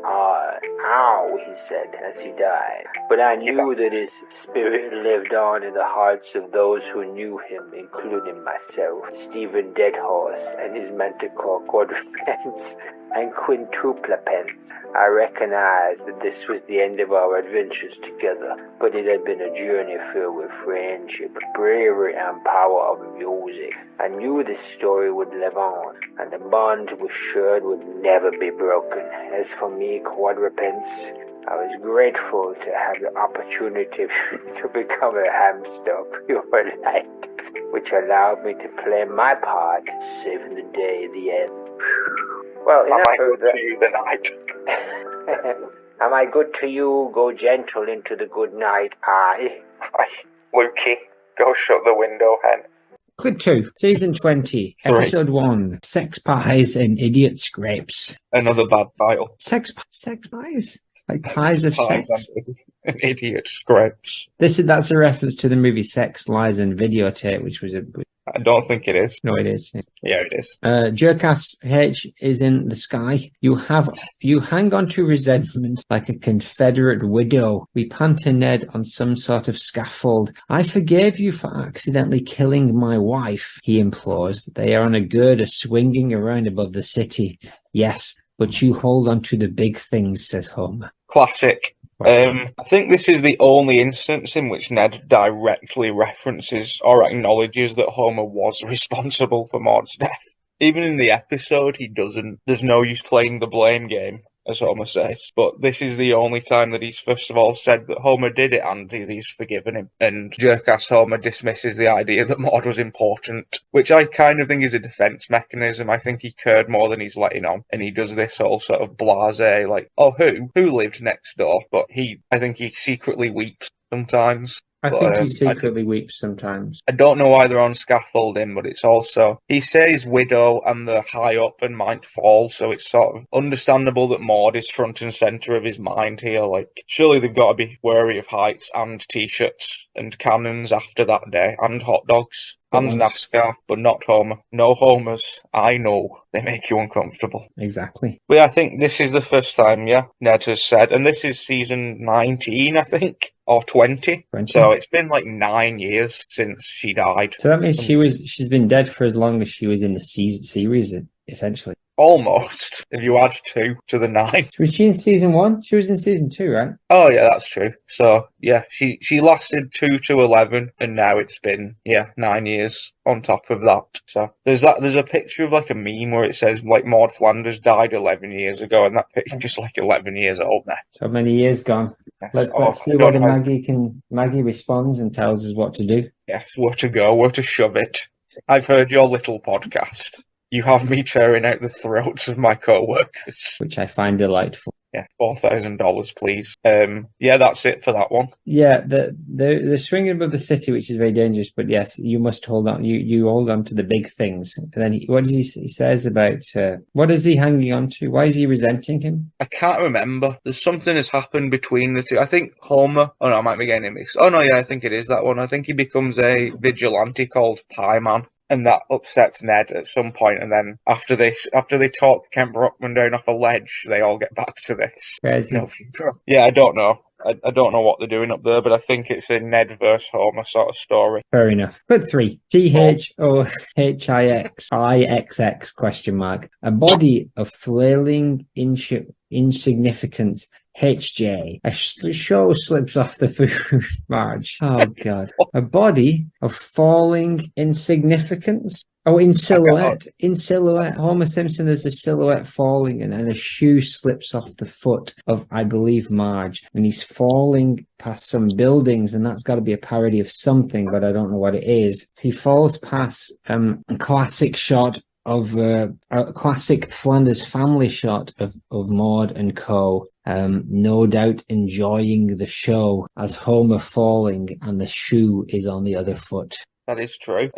Ow, he said as he died. But I knew that his spirit lived on in the hearts of those who knew him, including myself, Stephen Deadhorse, and his Manticore quadrupeds and quintuplapens. I recognized that this was the end of our adventures together, but it had been a journey filled with friendship, bravery, and power of music. I knew this story would live on, and the bond we shared would never be broken. As for me, quadrupeds, I was grateful to have the opportunity to become a hamster of pure light, which allowed me to play my part, saving the day at the end. Well, enough of that. To you the night. Am I good to you? Go gentle into the good night, aye. Lukey, go shut the window, hen. Clip 2, Season 20, Episode 1, Sex Pies and Idiot Scrapes. Another bad title. Sex pies? Like pies of sex? And idiot scrapes. That's a reference to the movie Sex, Lies and Videotape, which was a... I don't think it is. No, it is. Yeah, it is. Jerkass H is in the sky. You hang on to resentment like a Confederate widow. We pan to Ned on some sort of scaffold. I forgave you for accidentally killing my wife, he implores. They are on a girder swinging around above the city. Yes, but you hold on to the big things, says Homer. Classic. I think this is the only instance in which Ned directly references or acknowledges that Homer was responsible for Maude's death. Even in the episode, he doesn't. There's no use playing the blame game, as Homer says. But this is the only time that he's first of all said that Homer did it and he's forgiven him. And Jerkass Homer dismisses the idea that Maude was important, which I kind of think is a defense mechanism. I think he cared more than he's letting on. And he does this whole sort of blasé, like, oh, who lived next door? But I think he secretly weeps sometimes. I think he secretly weeps sometimes. I don't know why they're on scaffolding, but it's also... He says widow and they're high up and might fall, so it's sort of understandable that Maude is front and centre of his mind here. Like, surely they've got to be wary of heights and T-shirts and cannons after that day, and hot dogs. And NASCAR, but not Homer. No Homers. I know. They make you uncomfortable. Exactly. But I think this is the first time, Ned has said, and this is season 19, I think, or 20. So it's been like 9 years since she died. So that means she's been dead for as long as she was in the series, essentially. Almost. If you add 2 to the 9. Was she in season 1? She was in season 2, right? Oh yeah, that's true. So yeah, she lasted 2 to 11, and now it's been 9 years on top of that. So there's a picture of like a meme where it says like Maud Flanders died 11 years ago, and that picture's just like 11 years old now. So many years gone. Yes. Let's see whether Maggie responds and tells us what to do. Yes, where to go, where to shove it. I've heard your little podcast. You have me tearing out the throats of my co-workers. Which I find delightful. Yeah, $4,000, please. Yeah, that's it for that one. Yeah, they're swinging above the city, which is very dangerous. But yes, you must hold on. You hold on to the big things. And then what does he says about what is he hanging on to? Why is he resenting him? I can't remember. There's something has happened between the two. I think Homer. Oh no, I might be getting it mixed. Oh no, yeah, I think it is that one. I think he becomes a vigilante called Pie Man. And that upsets Ned at some point, and then after they talk Kent Brockman down off a ledge, they all get back to this. No future. Yeah, I don't know. I don't know what they're doing up there, but I think it's a Ned versus Homer sort of story. Fair enough. But 3. THOHIXIXX question mark. A body of flailing insignificance. HJ. A show slips off the food. Marge. Oh, God. A body of falling insignificance. Oh, in silhouette. In silhouette. Homer Simpson is a silhouette falling, and a shoe slips off the foot of, I believe, Marge. And he's falling past some buildings, and that's got to be a parody of something, but I don't know what it is. He falls past a classic shot of a classic Flanders family shot of Maude and co. No doubt enjoying the show as Homer falling and the shoe is on the other foot. That is true.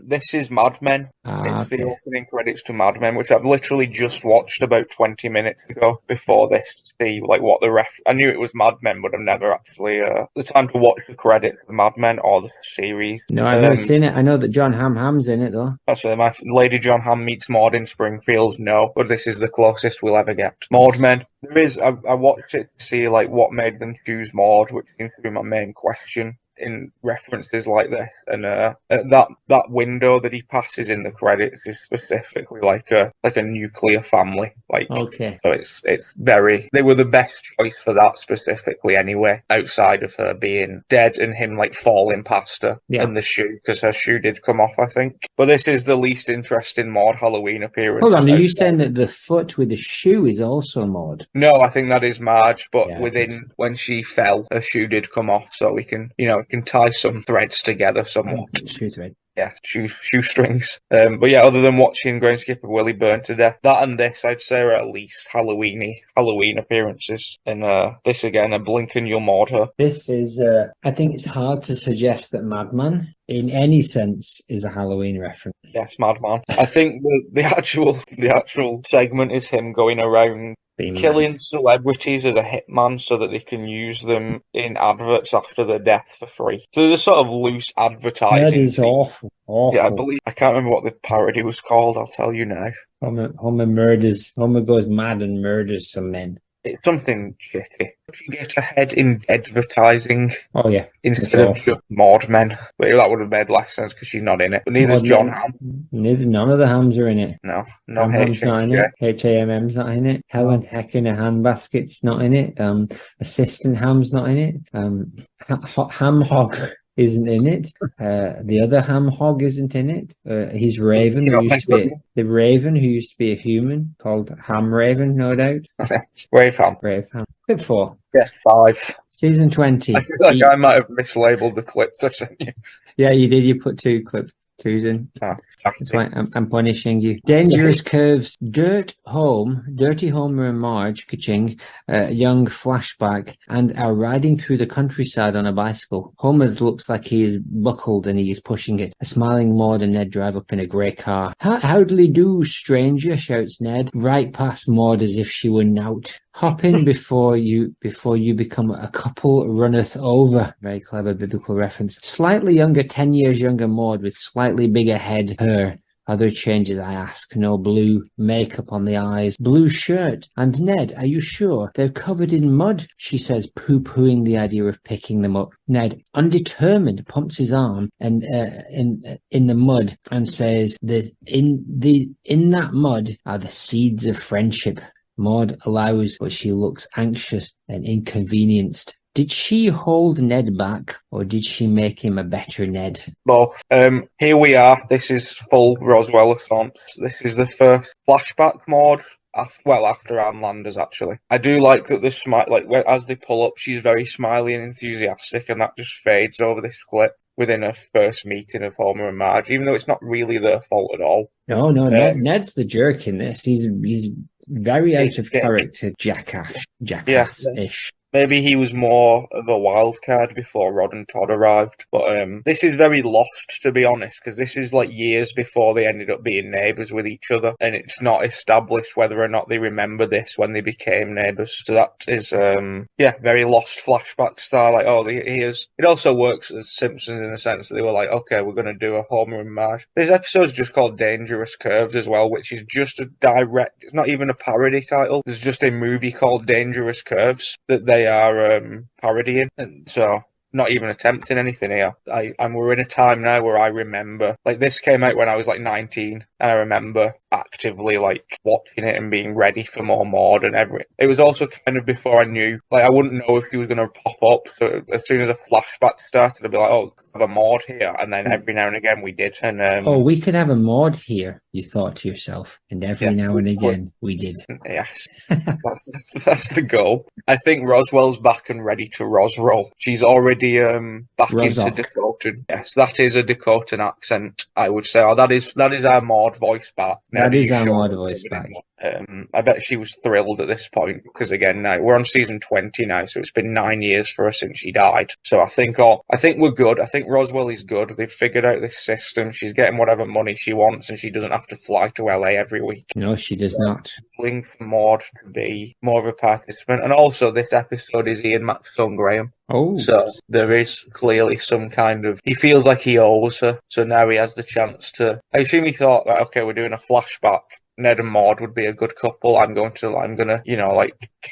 This is Mad Men. It's the opening credits to Mad Men, which I've literally just watched about 20 minutes ago before this to see like what the I knew it was Mad Men, but I've never actually the time to watch the credits of Mad Men or the series. No, I've never seen it. I know that John Hamm's in it though. That's my Lady John Hamm meets Maude in Springfield. No, but this is the closest we'll ever get. Maude Men. There is. I watched it to see like what made them choose Maude, which seems to be my main question in references like this, and that window that he passes in the credits is specifically like a nuclear family. Okay. So it's very. They were the best choice for that specifically anyway, outside of her being dead and him like falling past her and the shoe, because her shoe did come off, I think. But this is the least interesting Maude Halloween appearance. Hold on, are you saying that the foot with the shoe is also Maude? No, I think that is Marge, but when she fell, her shoe did come off, so we can tie some threads together somewhat. Shoe thread. Yeah, shoestrings. But yeah, other than watching Growing Willie burn to death, that and this, I'd say, are at least Halloween appearances. And this again, a blink and you'll Maude her. This is, I think it's hard to suggest that Madman, in any sense, is a Halloween reference. Yes, Madman. I think the actual segment is him going around killing celebrities as a hitman so that they can use them in adverts after their death for free. So there's a sort of loose advertising. That is awful. Yeah, I can't remember what the parody was called. I'll tell you now. Homer goes mad and murders some men. It's something shitty. You get ahead in advertising. Oh yeah, instead of just Maude Men. But that would have made less sense because she's not in it. But neither's John Hamm. None of the Hams are in it. No Ham's not in it. HAMM's not in it. Helen Heck in a handbasket's not in it. Assistant Ham's not in it. Ham Hog isn't in it. The other Ham Hog isn't in it. He's Raven, the Raven who used to be a human, called Ham Raven, no doubt. Rave Ham. Clip 4. Yeah, 5. Season 20. I feel like I might have mislabeled the clips I sent you. Yeah, you did. You put 2 clips. In. That's why I'm punishing you. Dangerous Curves. Dirty Homer and Marge, ka-ching, young flashback, and are riding through the countryside on a bicycle. Homer looks like he is buckled and he is pushing it. A smiling Maude and Ned drive up in a grey car. Howdly do, stranger, shouts Ned, right past Maude as if she were knout. Hop in before you become a couple runneth over. Very clever biblical reference. Slightly younger, 10 years younger Maude with slightly bigger head, her. Other changes, I ask. No blue makeup on the eyes, blue shirt. And Ned, are you sure? They're covered in mud, she says, poo-pooing the idea of picking them up. Ned, undetermined, pumps his arm and in the mud and says that in that mud are the seeds of friendship. Maude allows, but she looks anxious and inconvenienced. Did she hold Ned back, or did she make him a better Ned? Both. Here we are. This is full Roswellesaunce. This is the first flashback Maude. After Anne Landers, actually. I do like that the smile, as they pull up, she's very smiley and enthusiastic, and that just fades over this clip within her first meeting of Homer and Marge, even though it's not really their fault at all. No, Ned's the jerk in this. He's very out of character, jackass-ish. Maybe he was more of a wild card before Rod and Todd arrived. But this is very lost, to be honest, because this is like years before they ended up being neighbours with each other, and it's not established whether or not they remember this when they became neighbours. So that is, very lost flashback style. Like, it also works as Simpsons in the sense that they were like, okay, we're going to do a Homer and Marge. This episode's just called Dangerous Curves as well, which is just it's not even a parody title. There's just a movie called Dangerous Curves that they are parodying, and so not even attempting anything here. We're in a time now where I remember, this came out when I was 19, and I remember actively watching it and being ready for more Maude and everything. It was also kind of before I knew, I wouldn't know if he was going to pop up. So as soon as a flashback started, I'd be like, oh, have a Maude here, and then every now and again we did. And we could have a Maude here, you thought to yourself, and every now and again we did. Yes, that's the goal. I think Roswell's back and ready to Rosroll. She's already back into Dakotan. Yes, that is a Dakotan accent, I would say. Oh, that is our Maude voice back. That is our Maude voice back. I bet she was thrilled at this point, because again, now we're on season 20 now, so it's been 9 years for her since she died. So I think we're good. I think Roswell is good. They've figured out this system. She's getting whatever money she wants, and she doesn't have to fly to LA every week. No, she does not. Willing for Maude to be more of a participant, and also this episode is Ian Maxtone-Graham. Oh. So there is clearly some kind of... He feels like he owes her, so now he has the chance to... I assume he thought that, okay, we're doing a flashback. Ned and Maude would be a good couple. I'm gonna,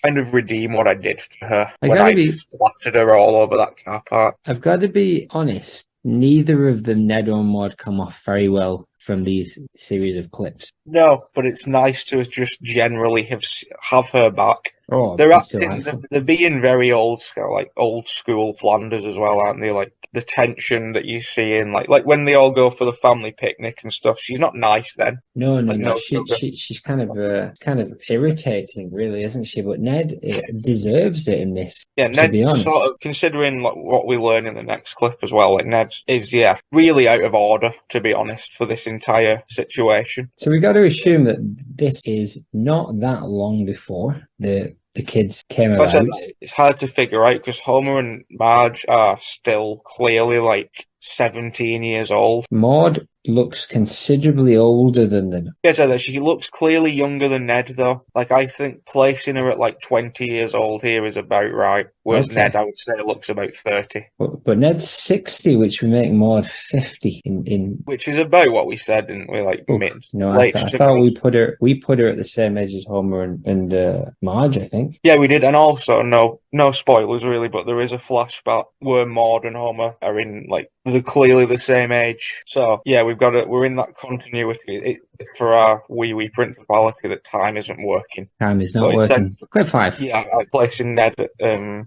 kind of redeem what I did to her when I splattered her all over that car park. I've got to be honest. Neither of them, Ned or Maude, come off very well from these series of clips. No, but it's nice to just generally have her back. Oh, they're acting, they're being very old school Flanders as well, aren't they? The tension that you see in when they all go for the family picnic and stuff. She's not nice then. No. She's kind of irritating, really, isn't she? But Ned deserves it in this. Yeah, Ned, to be honest. Sort of, considering what we learn in the next clip as well, Ned is really out of order, to be honest, for this entire situation. So we got to assume that this is not that long before the kids came about. It's hard to figure out because Homer and Marge are still clearly 17 years old. Maude looks considerably older than them. Yeah, so she looks clearly younger than Ned, though. I think placing her at 20 years old here is about right. Whereas Ned, I would say, looks about 30. But Ned's 60, which would make Maude 50 in which is about what we said, didn't we? Mid. No, I thought we put her at the same age as Homer and Marge, I think. Yeah, we did, and also no spoilers really, but there is a flashback where Maude and Homer are in they're clearly the same age. So yeah, we're in that continuity. For our wee principality that time isn't working. Time is not working. Clip 5. Yeah, placing Ned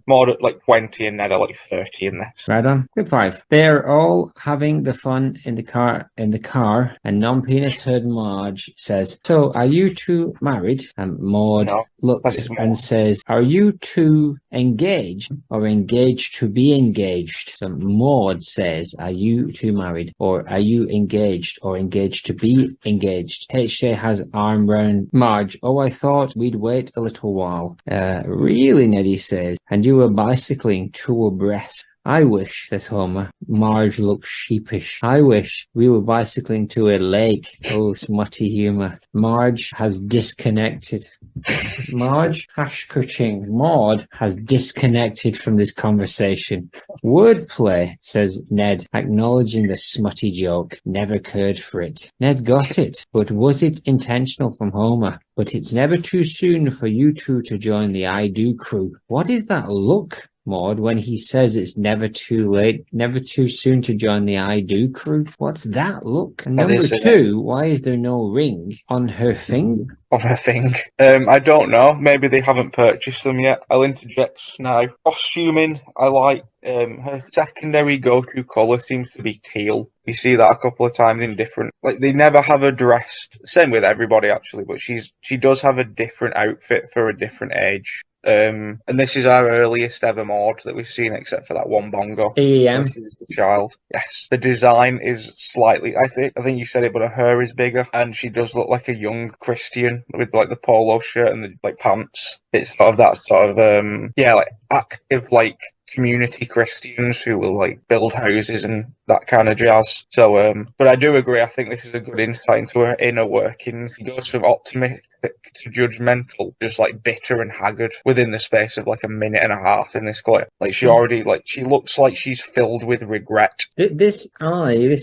Maude at 20 and Ned at 30 in this. Right on. Clip 5. They're all having the fun in the car, and non-penis heard Marge says, "So, are you two married?" And Maude looks and says, "Are you two engaged or engaged to be engaged?" So Maude says, "Are you two married or are you engaged or engaged to be engaged?" HJ has arm round Marge. "Oh, I thought we'd wait a little while." Really, Neddy says. "And you were bicycling two abreast." I wish, says Homer. Marge looks sheepish. I wish we were bicycling to a lake. Oh, smutty humour. Marge has disconnected. Marge, hash-kerching, Maude has disconnected from this conversation. Wordplay, says Ned, acknowledging the smutty joke. Never cared for it. Ned got it, but was it intentional from Homer? But it's never too soon for you two to join the I Do crew. What is that look, Maude, when he says it's never too late, never too soon to join the I Do crew? What's that look? And number two, why is there no ring on her finger? On her thing. I don't know. Maybe they haven't purchased them yet. I'll interject now. Costuming, I like. Her secondary go-to colour seems to be teal. You see that a couple of times in different... Like, they never have her dressed... Same with everybody, actually, but she does have a different outfit for a different age. And this is our earliest ever Maude that we've seen, except for that one bongo. EM. This is the child. Yes. The design is slightly... I think you said it, but her hair is bigger, and she does look like a young Christian with, like, the polo shirt and the, like, pants. It's sort of that sort of, like, active, like, community Christians who will, like, build houses and that kind of jazz. So, but I do agree, I think this is a good insight into her inner workings. She goes from optimistic to judgmental, just, like, bitter and haggard within the space of, like, a minute and a half in this clip. Like, she already, like, she looks like she's filled with regret. This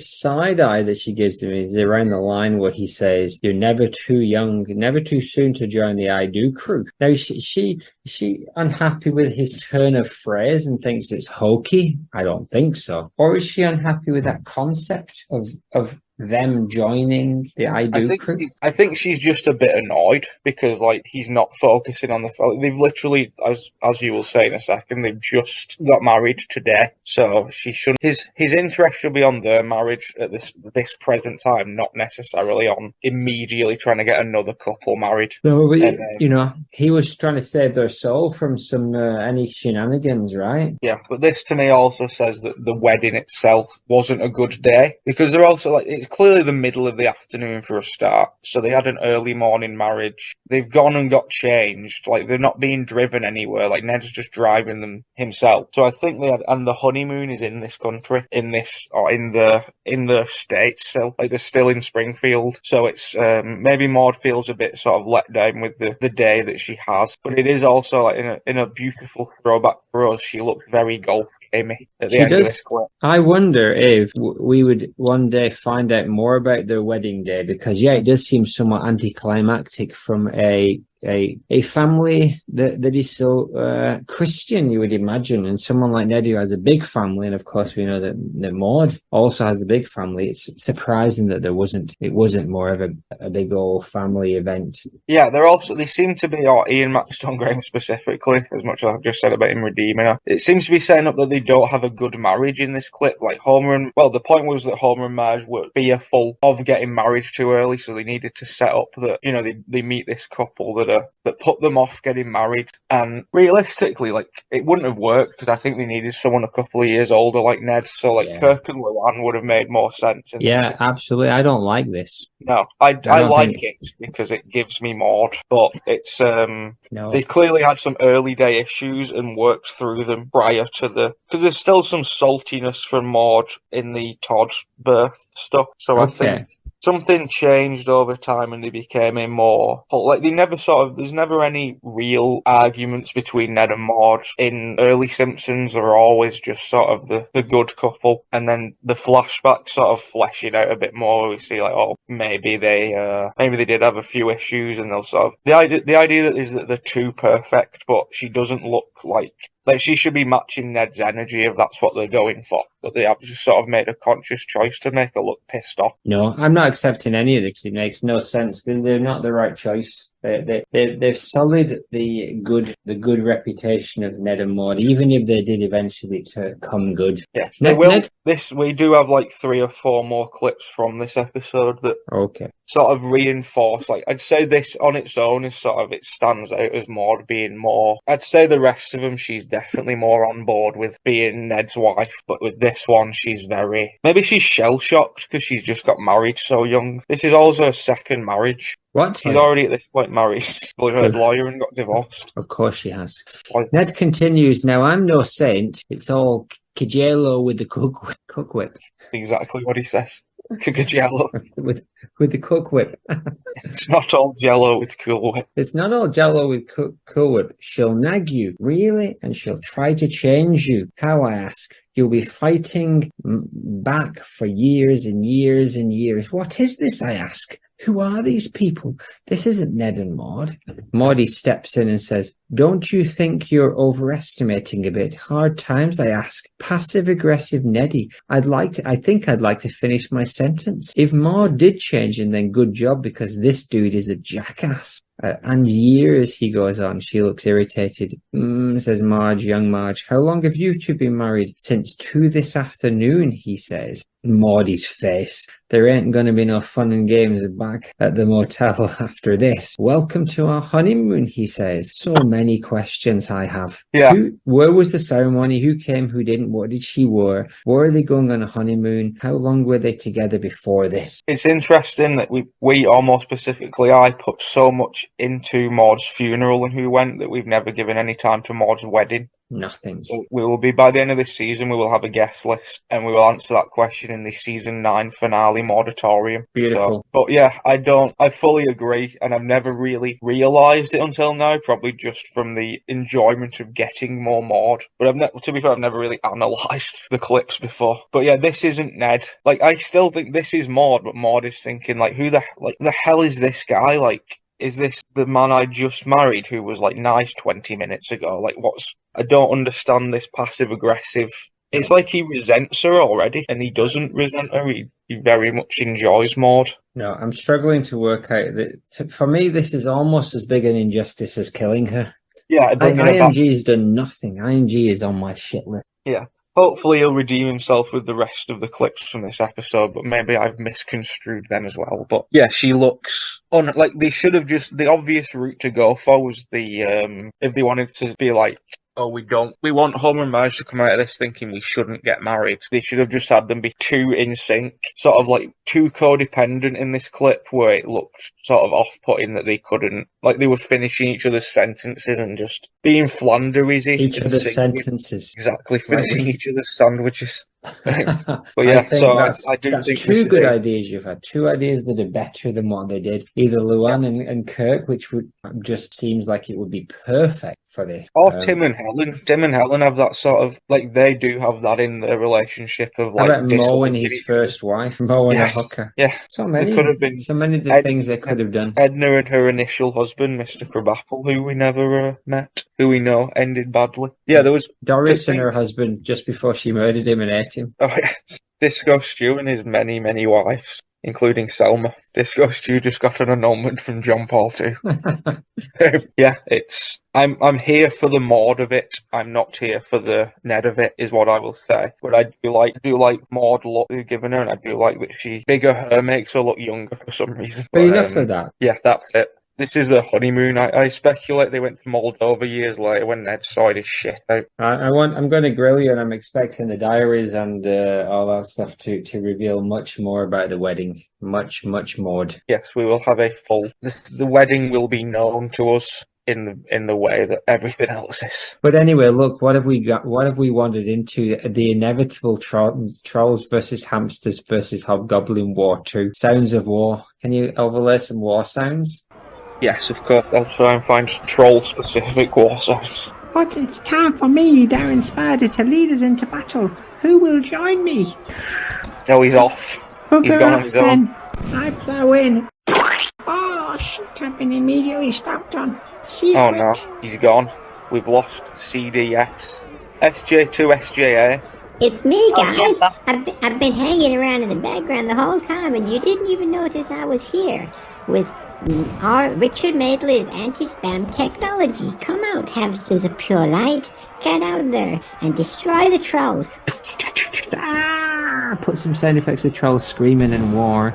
side eye that she gives to me is around the line where he says, "You're never too young, never too soon to join the I Do crew." Now, is she unhappy with his turn of phrase and thinks it's hokey? I don't think so. Or is she unhappy with that concept of them joining the I Do crew? I think she's just a bit annoyed because, like, he's not focusing on they've literally, as you will say in a second, they've just got married today, so she shouldn't. His interest should be on their marriage at this present time, not necessarily on immediately trying to get another couple married. No, but he was trying to save their soul from some any shenanigans, right? Yeah, but this to me also says that the wedding itself wasn't a good day because they're also like, it's clearly the middle of the afternoon for a start, so they had an early morning marriage. They've gone and got changed, like they're not being driven anywhere, like Ned's just driving them himself. So I think and the honeymoon is in this country, in the States, so like they're still in Springfield, so it's maybe Maude feels a bit sort of let down with the day that she has, but it is also like in a beautiful throwback for us, she looks very golf Amy at the end of this clip. I wonder if we would one day find out more about their wedding day, because it does seem somewhat anticlimactic from a family that is so Christian, you would imagine, and someone like Ned who has a big family, and of course we know that Maude also has a big family. It's surprising that it wasn't more of a big old family event. Yeah, they seem to be, Ian Maxtone-Graham specifically, as much as I've just said about him redeeming her, it seems to be setting up that they don't have a good marriage in this clip. Like the point was that Homer and Marge were fearful of getting married too early, so they needed to set up that, they meet this couple that put them off getting married. And realistically, like, it wouldn't have worked because I think they needed someone a couple of years older like Ned. So, like, Kirk and Luann would have made more sense. Absolutely. I don't like this. No, I like it because it gives me Maude, but it's they clearly had some early day issues and worked through them prior to because there's still some saltiness from Maude in the Todd birth stuff. So I think something changed over time and they became a more, like, there's never any real arguments between Ned and Maude in early Simpsons. They're always just sort of the good couple, and then the flashback sort of fleshing out a bit more. We see, like, maybe they did have a few issues, and they'll sort of, the idea that they're too perfect, but she doesn't look like she should be matching Ned's energy if that's what they're going for. But they have just sort of made a conscious choice to make her look pissed off. No, I'm not accepting any of this. It makes no sense. They're not the right choice. They've sullied the good reputation of Ned and Maude, even if they did eventually come good. Yes, they will. We do have like 3 or 4 more clips from this episode that sort of reinforce. Like, I'd say this on its own is sort of, it stands out as Maude being more. I'd say the rest of them, she's definitely more on board with being Ned's wife, but with this one, maybe she's shell shocked because she's just got married so young. This is also her second marriage. What? She's already at this point married. Well, her lawyer and got divorced. Of course she has. Ned continues, "Now, I'm no saint. It's all Kajelo with the cook whip. Exactly what he says. Jello. with the cook whip. It's not all Jello with Cool Whip. It's not all Jello with cool whip. She'll nag you, really, and she'll try to change you. How, I ask? You'll be fighting back for years and years and years. What is this, I ask? Who are these people? This isn't Ned and Maude. Maudie steps in and says, don't you think you're overestimating a bit? Hard times, I ask. Passive-aggressive Neddy. I think I'd like to finish my sentence. If Maude did change, and then good job, because this dude is a jackass. And years, he goes on. She looks irritated. Says Marge, young Marge. How long have you two been married? Since 2 this afternoon, he says. Maudie's face. There ain't going to be no fun and games back at the motel after this. Welcome to our honeymoon, he says. So many questions I have. Yeah. Where was the ceremony? Who came? Who didn't? What did she wear? Were they going on a honeymoon? How long were they together before this? It's interesting that we or more specifically, I put so much into Maude's funeral and who went that we've never given any time to Maude's wedding. Nothing. So we will be, by the end of this season, we will have a guest list and we will answer that question in the season 9 finale Mauditorium. Beautiful. So, but yeah, I fully agree, and I've never really realised it until now, probably just from the enjoyment of getting more Maude. But to be fair, I've never really analysed the clips before. But yeah, this isn't Ned. Like, I still think this is Maude, but Maude is thinking, like, who the hell is this guy? Like, is this the man I just married who was, like, nice 20 minutes ago? Like, I don't understand this passive-aggressive. It's like he resents her already, and he doesn't resent her. He very much enjoys Maude. No, I'm struggling to work out that. For me, this is almost as big an injustice as killing her. Yeah, IMG's done nothing. IMG is on my shit list. Yeah. Hopefully he'll redeem himself with the rest of the clips from this episode, but maybe I've misconstrued them as well. But yeah, she looks like they should have just, the obvious route to go for was if they wanted to be like, oh, we want Homer and Marge to come out of this thinking we shouldn't get married. They should have just had them be too in sync, sort of like too codependent in this clip where it looked sort of off-putting that they couldn't, like they were finishing each other's sentences and just being Flandersy. Each other's sentences. Exactly, finishing each other's sandwiches. But yeah, I do think two good ideas you've had. 2 ideas that are better than what they did. Either Luann and Kirk, which just seems like it would be perfect for this. Or Tim and Helen. Tim and Helen have that sort of, like, they do have that in their relationship of, like, how about Mo and his first wife? Mo and a hooker. Yeah. So many things they could have done. Edna and her initial husband, Mr. Crabapple, who we never met, who we know ended badly. Yeah, there was Doris and her husband just before she murdered him and ate him. Oh yeah, Disco Stew and his many, many wives, including Selma. Disco Stew just got an annulment from John Paul too. Yeah, I'm here for the Maude of it. I'm not here for the Ned of it, is what I will say. But I do like Maude look they've given her, and I do like that bigger hair makes her look younger for some reason. But enough of that. Yeah, that's it. This is their honeymoon. I speculate they went to Moldova years later when Ned sorted his shit out. I'm going to grill you, and I'm expecting the diaries and all that stuff to reveal much more about the wedding. Much more. Yes, we will have a full. The wedding will be known to us in the way that everything else is. But anyway, look, what have we got? What have we wandered into? The inevitable trolls versus hamsters versus hobgoblin war 2. Sounds of war. Can you overlay some war sounds? Yes, of course. I'll try and find troll-specific war sounds. But it's time for me, Darren Spider, to lead us into battle. Who will join me? No, he's off. He's gone on his own. I plough in. Oh, shit, I've been immediately stopped on. Secret. Oh no, he's gone. We've lost CDS. SJ2, SJA. It's me, guys. I've been hanging around in the background the whole time, and you didn't even notice I was here with our Richard Madeley's anti-spam technology. Come out, hamsters of pure light. Get out there and destroy the trolls. Put some sound effects of trolls screaming in war.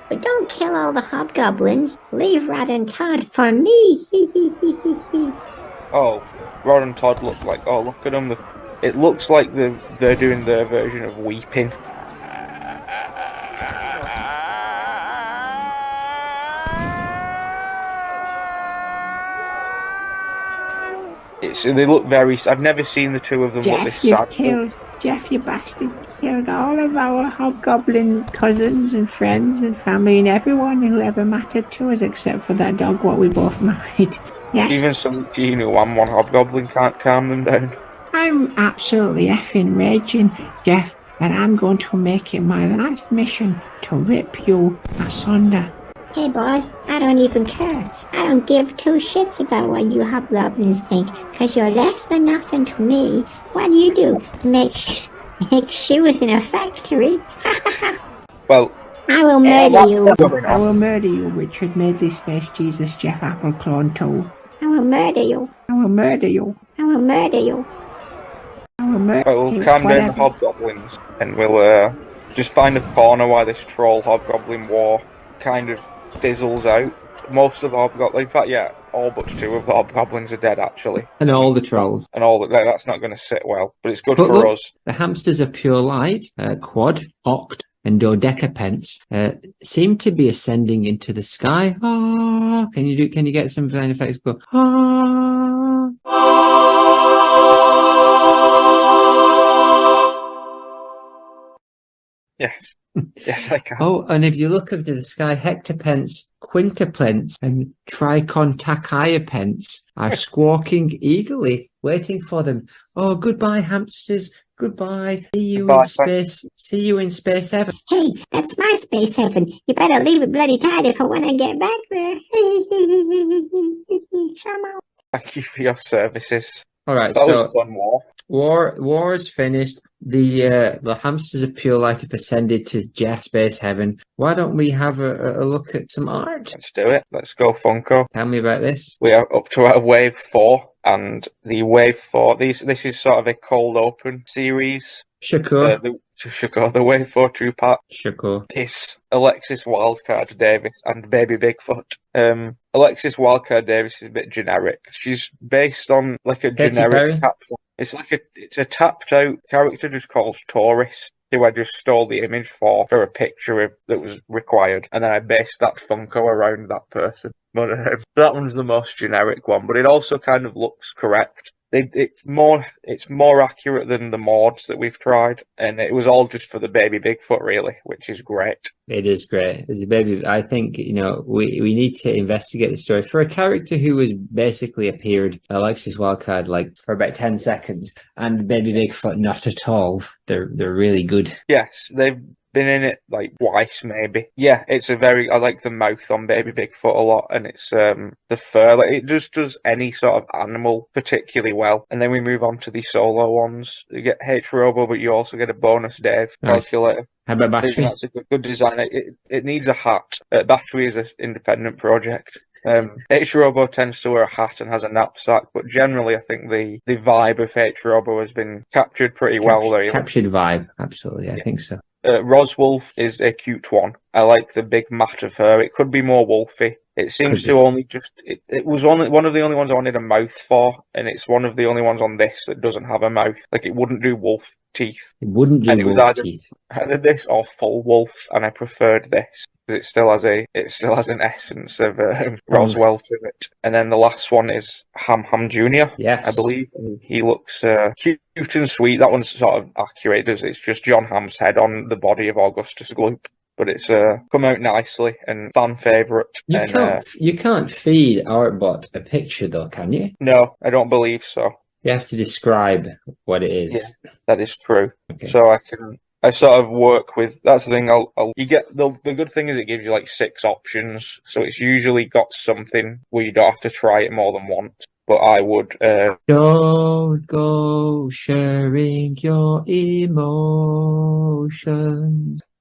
But don't kill all the hobgoblins. Leave Rad and Todd for me. Oh, Rod and Todd look like, oh, look at them. It looks like they're doing their version of weeping. They look very. I've never seen the two of them look this sad. Jeff, you bastard, you killed all of our hobgoblin cousins and friends and family and everyone who ever mattered to us except for that dog what we both married. Yes. Even some teen who one hobgoblin can't calm them down. I'm absolutely effing raging, Jeff, and I'm going to make it my life mission to rip you asunder. Hey boss, I don't even care. I don't give two shits about what you hobgoblins think, cause you're less than nothing to me. What do? Make shoes in a factory? Well, I will murder you. I will murder you, Richard Madeley Space Jesus Jeff Apple Clone 2. I will murder you. I will murder you. I will murder you. I will murder you. We'll calm down the hobgoblins and we'll just find a corner where this troll hobgoblin war kind of fizzles out. Most of the hobgoblins, in fact, yeah, all but two of the hobgoblins are dead actually. And all the trolls. That's not going to sit well, but it's good But for look, us. The hamsters of pure light, quad, oct, and dodecapence seem to be ascending into the sky. Ah, can you get some sound effects? Go. Ah. Yes. Yes, I can. Oh, and if you look up to the sky, hectopence, quintupence, and tricontachioupence are squawking eagerly, waiting for them. Oh, goodbye, hamsters. Goodbye. See you in space. See you in space heaven. Hey, that's my space heaven. You better leave it bloody tidy for when I get back there. Come on. Thank you for your services. All right, that so was a fun war. War is finished. The hamsters of pure light have ascended to Jeff Space Heaven. Why don't we have a look at some art? Let's do it. Let's go, Funko. Tell me about this. We are up to our wave 4, and the wave 4. This is sort of a cold open series. Shakur. The wave 4 true pack. Shakur. Is Alexis Wildcard Davis and Baby Bigfoot. Alexis Wildcard Davis is a bit generic. She's based on like a generic it's a tapped out character just called Taurus, who I just stole the image for a picture that was required, and then I based that Funko around that person. But that one's the most generic one, but it also kind of looks correct. It's more accurate than the Maudes that we've tried, and it was all just for the Baby Bigfoot, really, which is great. It is great. As a baby, I think we need to investigate the story for a character who was basically appeared Alexis Wildcard like for about 10 seconds, and Baby Bigfoot not at all. They're really good. Yes, they've been in it like twice, maybe. Yeah, I like the mouth on Baby Bigfoot a lot, and it's the fur. Like, it just does any sort of animal particularly well. And then we move on to the solo ones. You get H-Robo, but you also get a bonus Dave calculator. How about Battery? I think that's a good design. It needs a hat. Battery is an independent project. H-Robo tends to wear a hat and has a knapsack, but generally I think the vibe of H-Robo has been captured pretty well there. Captured vibe, absolutely, yeah. I think so. Roswolf is a cute one. I like the big mat of her. It could be more wolfy. It seems to only just... It was one of the only ones I wanted a mouth for, and it's one of the only ones on this that doesn't have a mouth. Like, it wouldn't do wolf teeth. It wouldn't do wolf teeth. Either this or full wolf, and I preferred this. It still has an essence of Roswell to it. And then the last one is Ham Jr. Yes, I believe he looks cute and sweet. That one's sort of accurate. It's just John Hamm's head on the body of Augustus Gloop, but it's come out nicely and fan favourite. You can't feed Artbot a picture though, can you? No, I don't believe so. You have to describe what it is. Yeah, that is true. Okay. So I sort of work with, that's the thing, you get, the good thing is it gives you like 6 options, so it's usually got something where you don't have to try it more than once, but I would... Don't go sharing your emotions.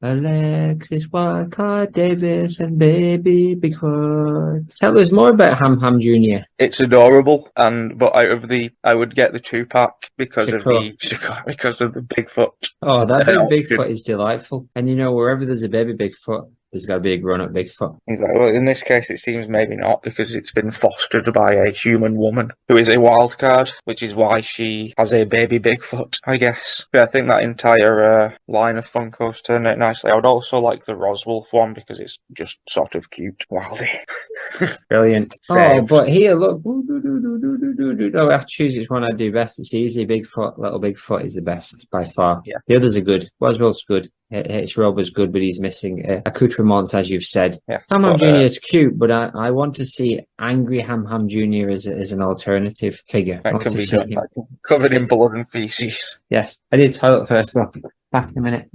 Alexis Wildcard Davis and Baby Bigfoot. Tell us more about Ham Jr. It's adorable, but I would get the 2-pack because of the Bigfoot. Oh, that Baby Bigfoot is delightful. And wherever there's a Baby Bigfoot, there's got to be a grown-up Bigfoot. He's like, well, in this case, it seems maybe not, because it's been fostered by a human woman who is a wild card, which is why she has a baby Bigfoot, I guess. But I think that entire line of Funkos turned out nicely. I would also like the Roswell one, because it's just sort of cute. Wildy. Brilliant. Saved. Oh, but here, look. Oh, I have to choose which one I do best. It's easy. Bigfoot, Little Bigfoot is the best by far. Yeah. The others are good. Roswell's good. It's Robert's good, but he's missing accoutrements, as you've said. Yeah, Ham Ham Jr. is cute, but I want to see Angry Ham Ham Jr. as an alternative figure. That can be done. Covered in blood and feces. Yes, I need toilet first, though. Back in a minute.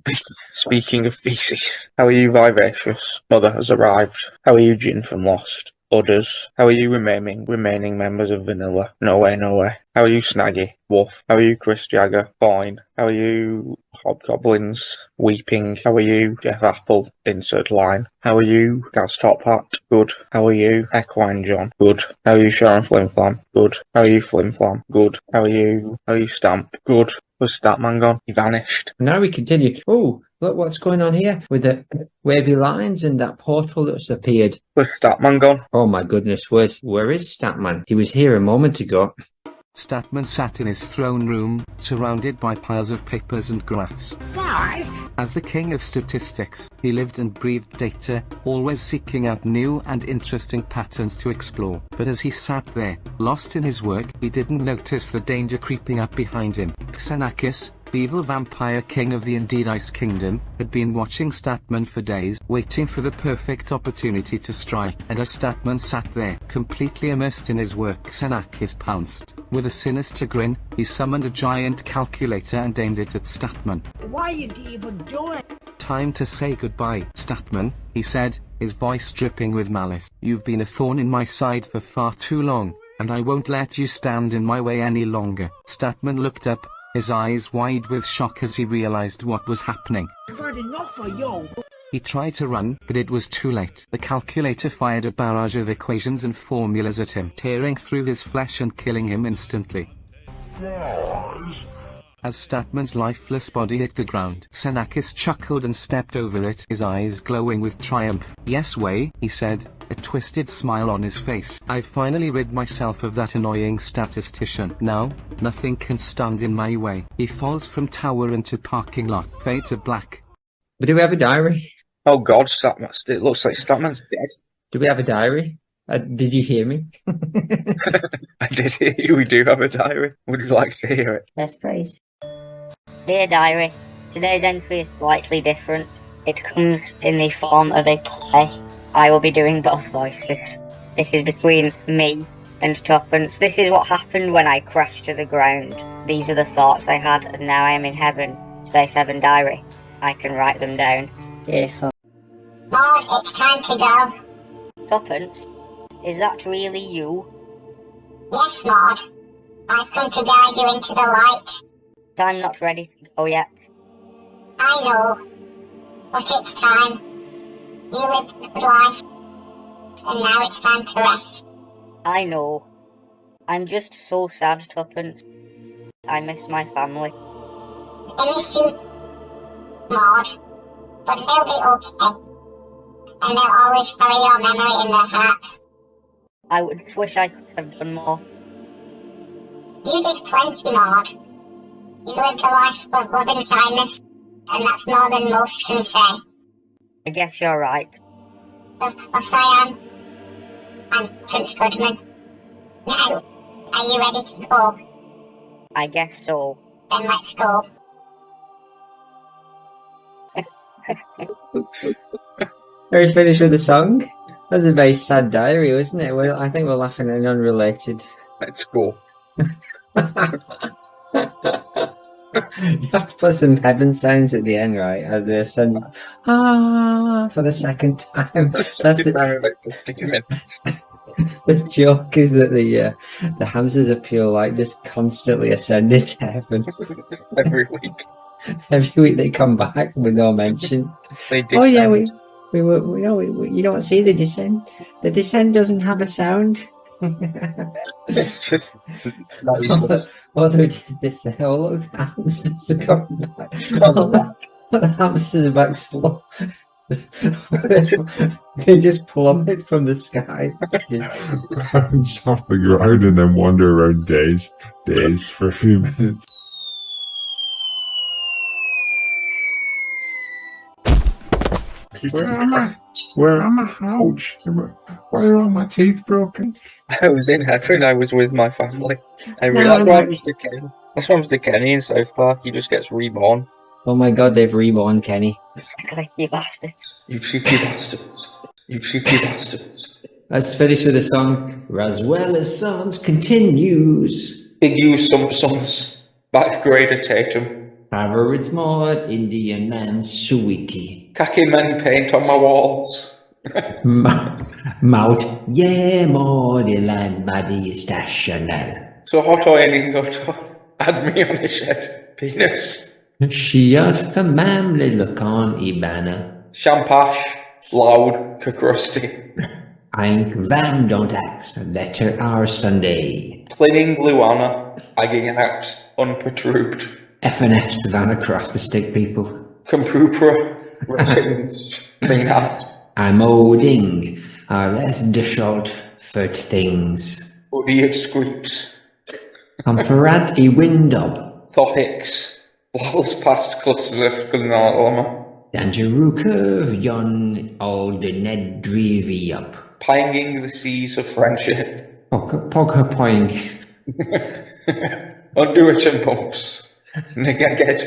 Speaking of feces, how are you, Vivacious? Mother has arrived. How are you, Jin from Lost? Udders. How are you, remaining members of Vanilla? No way, no way. How are you, Snaggy? Wolf. How are you, Chris Jagger? Fine. How are you, Hobgoblins? Weeping. How are you, Jeff Apple? Insert line. How are you, Gaz Top Hat? Good. How are you, Equine John? Good. How are you, Sharon Flimflam? Good. How are you, Flimflam? Good. How are you, Stamp? Good. Was Statman gone? He vanished. Now we continue. Oh, look what's going on here with the wavy lines and that portal that's appeared. Was Statman gone? Oh my goodness, where is Statman? He was here a moment ago. Statman sat in his throne room, surrounded by piles of papers and graphs. Guys! As the king of statistics, he lived and breathed data, always seeking out new and interesting patterns to explore. But as he sat there, lost in his work, he didn't notice the danger creeping up behind him. Xenakis, the evil vampire king of the Indeed Ice Kingdom, had been watching Statman for days, waiting for the perfect opportunity to strike. And as Statman sat there, completely immersed in his work, Xenakis pounced. With a sinister grin, he summoned a giant calculator and aimed it at Statman. Why you even do it? Time to say goodbye, Statman, he said, his voice dripping with malice. You've been a thorn in my side for far too long, and I won't let you stand in my way any longer. Statman looked up, his eyes wide with shock as he realized what was happening. I've had enough of you. He tried to run, but it was too late. The calculator fired a barrage of equations and formulas at him, tearing through his flesh and killing him instantly. As Statman's lifeless body hit the ground, Xenakis chuckled and stepped over it, his eyes glowing with triumph. Yes way, he said, a twisted smile on his face. I've finally rid myself of that annoying statistician. Now, nothing can stand in my way. He falls from tower into parking lot. Fade to black. But do we have a diary? Oh god, Statman, it looks like Statman's dead. Do we have a diary? Did you hear me? I did hear you, we do have a diary. Would you like to hear it? Yes, please. Dear Diary, today's entry is slightly different. It comes in the form of a play. I will be doing both voices. This is between me and Tuppence. This is what happened when I crashed to the ground. These are the thoughts I had, and now I am in heaven. Space Heaven Diary. I can write them down. Beautiful. Maude, it's time to go. Tuppence, is that really you? Yes, Maude. I've come to guide you into the light. I'm not ready to go yet. I know, but it's time. You lived a good life, and now it's time to rest. I know. I'm just so sad, Tuppence. I miss my family. I miss you, Maude, but they'll be okay, and they'll always carry your memory in their hearts. I would wish I could have done more. You did plenty, Maude. You lived a life of loving kindness, and that's more than most can say. I guess you're right. Of course I am. I'm Prince Goodman. Now, are you ready to go? I guess so. Then let's go. Are we finished with the song? That was a very sad diary, wasn't it? Well, I think we're laughing at unrelated. Let's go. You have to put some heaven sounds at the end, right? As they send for the second time. That's the time in like 15 minutes. The joke is that the hamsters appeal like just constantly ascended to heaven every week. Every week they come back with no mention. They descend. Oh yeah, we you don't see the descent. The descent doesn't have a sound. Oh, they did this. Oh, look, the hamsters are coming back. Oh, the hamsters are back slow. They just plummet from the sky. Bounce off the ground and then wander around days for a few minutes. Where am I? Where am I? Ouch. Why are all my teeth broken? I was in heaven. I was with my family. That's what happens to Kenny. That's what happens to Kenny in South Park. He just gets reborn. Oh my god, they've reborn Kenny. You bastards. You cheeky bastards. You cheeky bastards. Let's finish with a song. Roswellesaunce continues. Big U sums. Backgrader Tatum. Favorites Maude, Indian man, sweetie. Khaki men paint on my walls. Maude, yeah, Maude, land body stationary. So hot or any gutter. Add me on a shed. Penis. She had for mamly look on Ibana. Champash. Loud. Crusty. Ain't vam don't ask. Letter R Sunday. Plinning Luana. Agging out. Unperturbed. F&F Savannah across the stick people. Compupra. Returns. Bring out. I'm oding. Our less dishalt for things. Idiot squeaks. Comparati window. Thohix. Walls past cluster of Glenaroma. Dangerukov yon old Ned Drevy up. Panging the seas of friendship. Pog her poing. Undo it and pumps. Nigaged.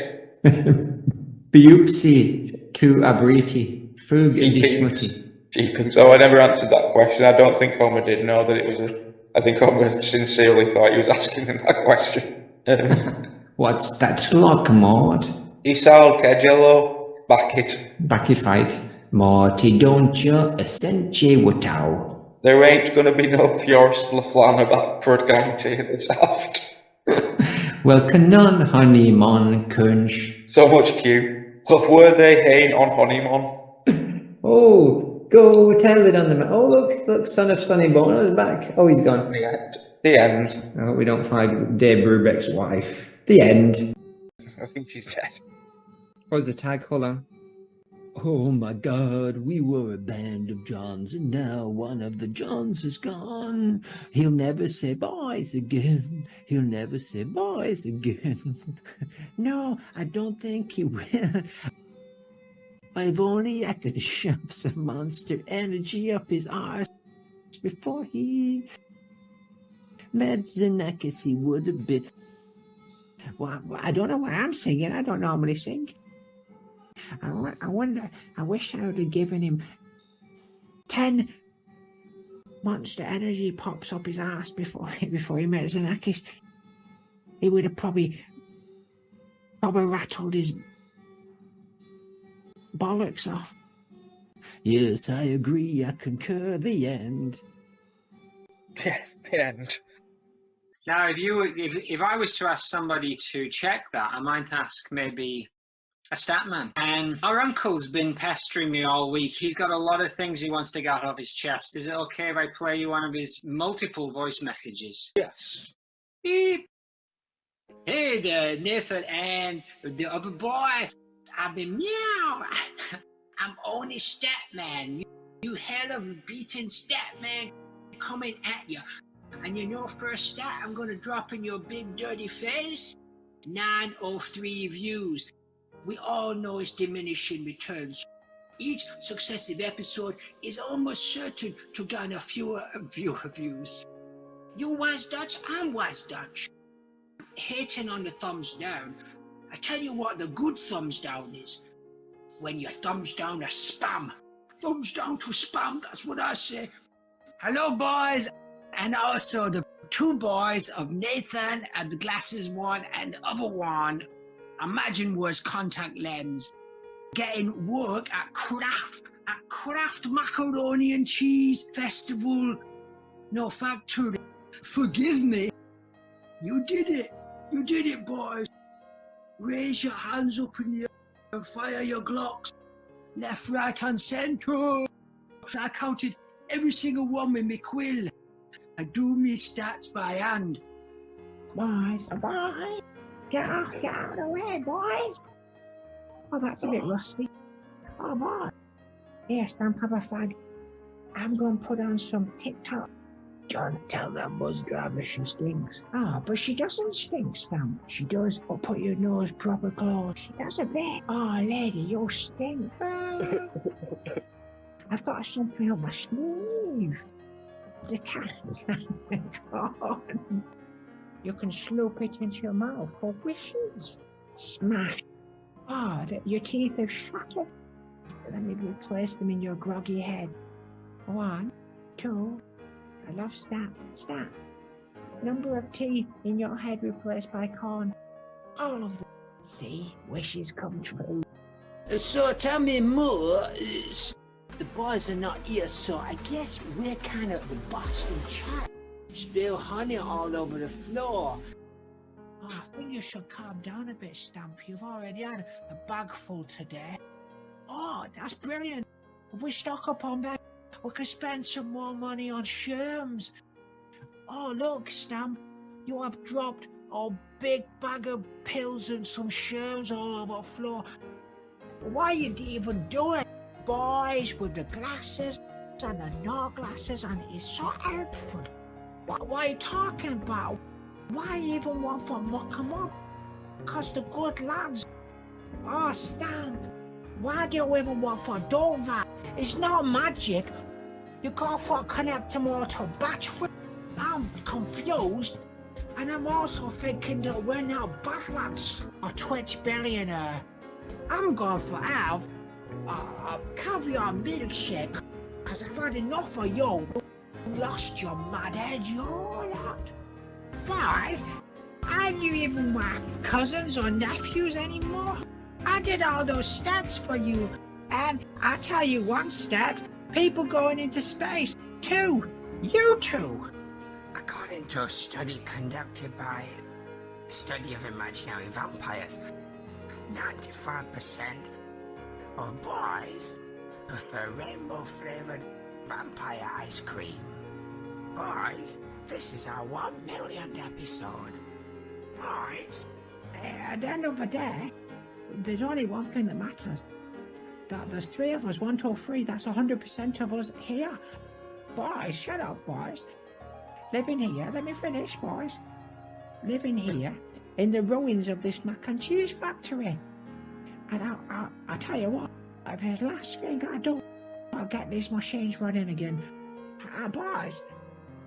Biupsi to abriti. Fug indismuti. Jeepings. Oh, I never answered that question. I don't think Homer did know that it was I think Homer sincerely thought he was asking him that question. What's that like, Maude? Isal Cagello. Back it fight. Morty, don't you? Essentially, wutau. There ain't gonna be no Fjordsplaflan about Prodganti in this aft. Well, canon honeymon kunch. So much Q. What were they hain on honeymon? Oh, go tell it on the Oh, look, son of Sonny Bono's back. Oh, he's gone. The end. I hope we don't find Dave Brubeck's wife. The end. I think she's dead. What was the tag? Hold on. Oh my God, we were a band of Johns, and now one of the Johns is gone. He'll never say boys again. He'll never say boys again. No, I don't think he will. If only I could shove some monster energy up his arse before he met Xenakis, he would have been. Well, I don't know why I'm singing. I don't normally sing. I wonder, I wish I would have given him 10 monster energy pops up his ass before he met Xenakis. He would have probably rattled his bollocks off. Yes, I agree, I concur, the end. Yeah, the end. Now, if I was to ask somebody to check that, I might ask maybe a statman. And our uncle's been pestering me all week. He's got a lot of things he wants to get off his chest. Is it okay if I play you one of his multiple voice messages? Yes. Beep. Hey there, Nathan and the other boy. I've been meow. I'm only Statman. You hell of a beaten Statman coming at you. And you know, first stat I'm going to drop in your big dirty face? 903 views. We all know it's diminishing returns. Each successive episode is almost certain to garner fewer and fewer views. You was Dutch, I'm was Dutch. Hating on the thumbs down. I tell you what the good thumbs down is. When your thumbs down a spam. Thumbs down to spam, that's what I say. Hello, boys. And also the two boys of Nathan and the glasses one and the other one. Imagine was contact lens. Getting work at Kraft Macaroni and Cheese Festival. No, factory. Forgive me. You did it. You did it, boys. Raise your hands up in the air and fire your Glocks. Left, right, and centre. I counted every single one with me quill. I do me stats by hand. Boys, boys. Get out of the way, boys. Oh, that's a bit rusty. Oh, boy. Here, Stamp, have a fag. I'm going to put on some TikTok. John, tell that bus driver she stinks. Ah, but she doesn't stink, Stamp. She does, but put your nose proper close. She does a bit. Oh, lady, you stink. I've got something up my sleeve. The cat. You can sloop it into your mouth for wishes. Smash. Ah, your teeth have shattered. Let me replace them in your groggy head. 1, 2. I love stat. Number of teeth in your head replaced by corn. All of them. See, wishes come true. So tell me more. The boys are not here, so I guess we're kind of the Boston chat. Spill honey all over the floor. Oh, I think you should calm down a bit, Stamp. You've already had a bag full today. Oh, that's brilliant. If we stock up on that, we could spend some more money on sherms. Oh, look, Stamp. You have dropped a big bag of pills and some sherms all over the floor. Why you even do it? Boys with the glasses and the no glasses, and it's so helpful. What are you talking about? Why even want to muck 'em up? Because the good lads. Oh, Stamp. Why do you even want to do that? It's not magic. You go for connect them all to battery. I'm confused. And I'm also thinking that we're not bad lads or Twitch billionaire. I'm going for have a caviar milkshake, because I've had enough of you. Lost your mad head, you lot. Boys, aren't you even my cousins or nephews anymore? I did all those stats for you, and I'll tell you one stat. People going into space. 2. You 2. According to a study conducted by Study of Imaginary Vampires, 95% of boys prefer rainbow-flavored vampire ice cream. Boys, this is our 1 millionth episode. Boys. At the end of the day, there's only one thing that matters. That there's 3 of us, 1, 2, 3. That's 100% of us here. Boys, shut up, boys. Living here, let me finish, boys. Living here in the ruins of this mac and cheese factory. And I'll tell you what, if it's the last thing I do, I'll get these machines running again. Boys,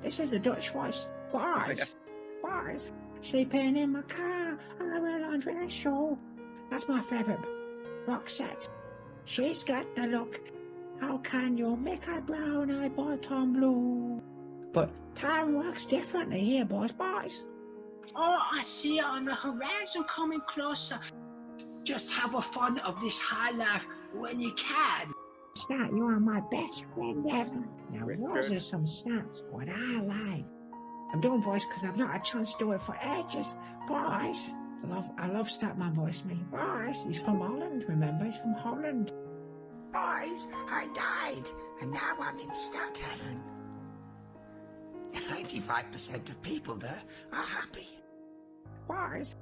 this is the Dutch voice. Boys, boys, sleeping in my car, I will undress you. That's my favourite Roxette. She's got the look. How can you make a brown eye bottom blue? But time works differently here, boys. Oh, I see it on the horizon coming closer. Just have a fun of this high life when you can. Stat, you are my best friend ever. Now, those are some stats, what I like. I'm doing voice because I've not had a chance to do it for ages. Boys, I love Statman voice, me. Boys, he's from Holland, remember? He's from Holland. Boys, I died, and now I'm in stat heaven. 95% of people there are happy. Boys,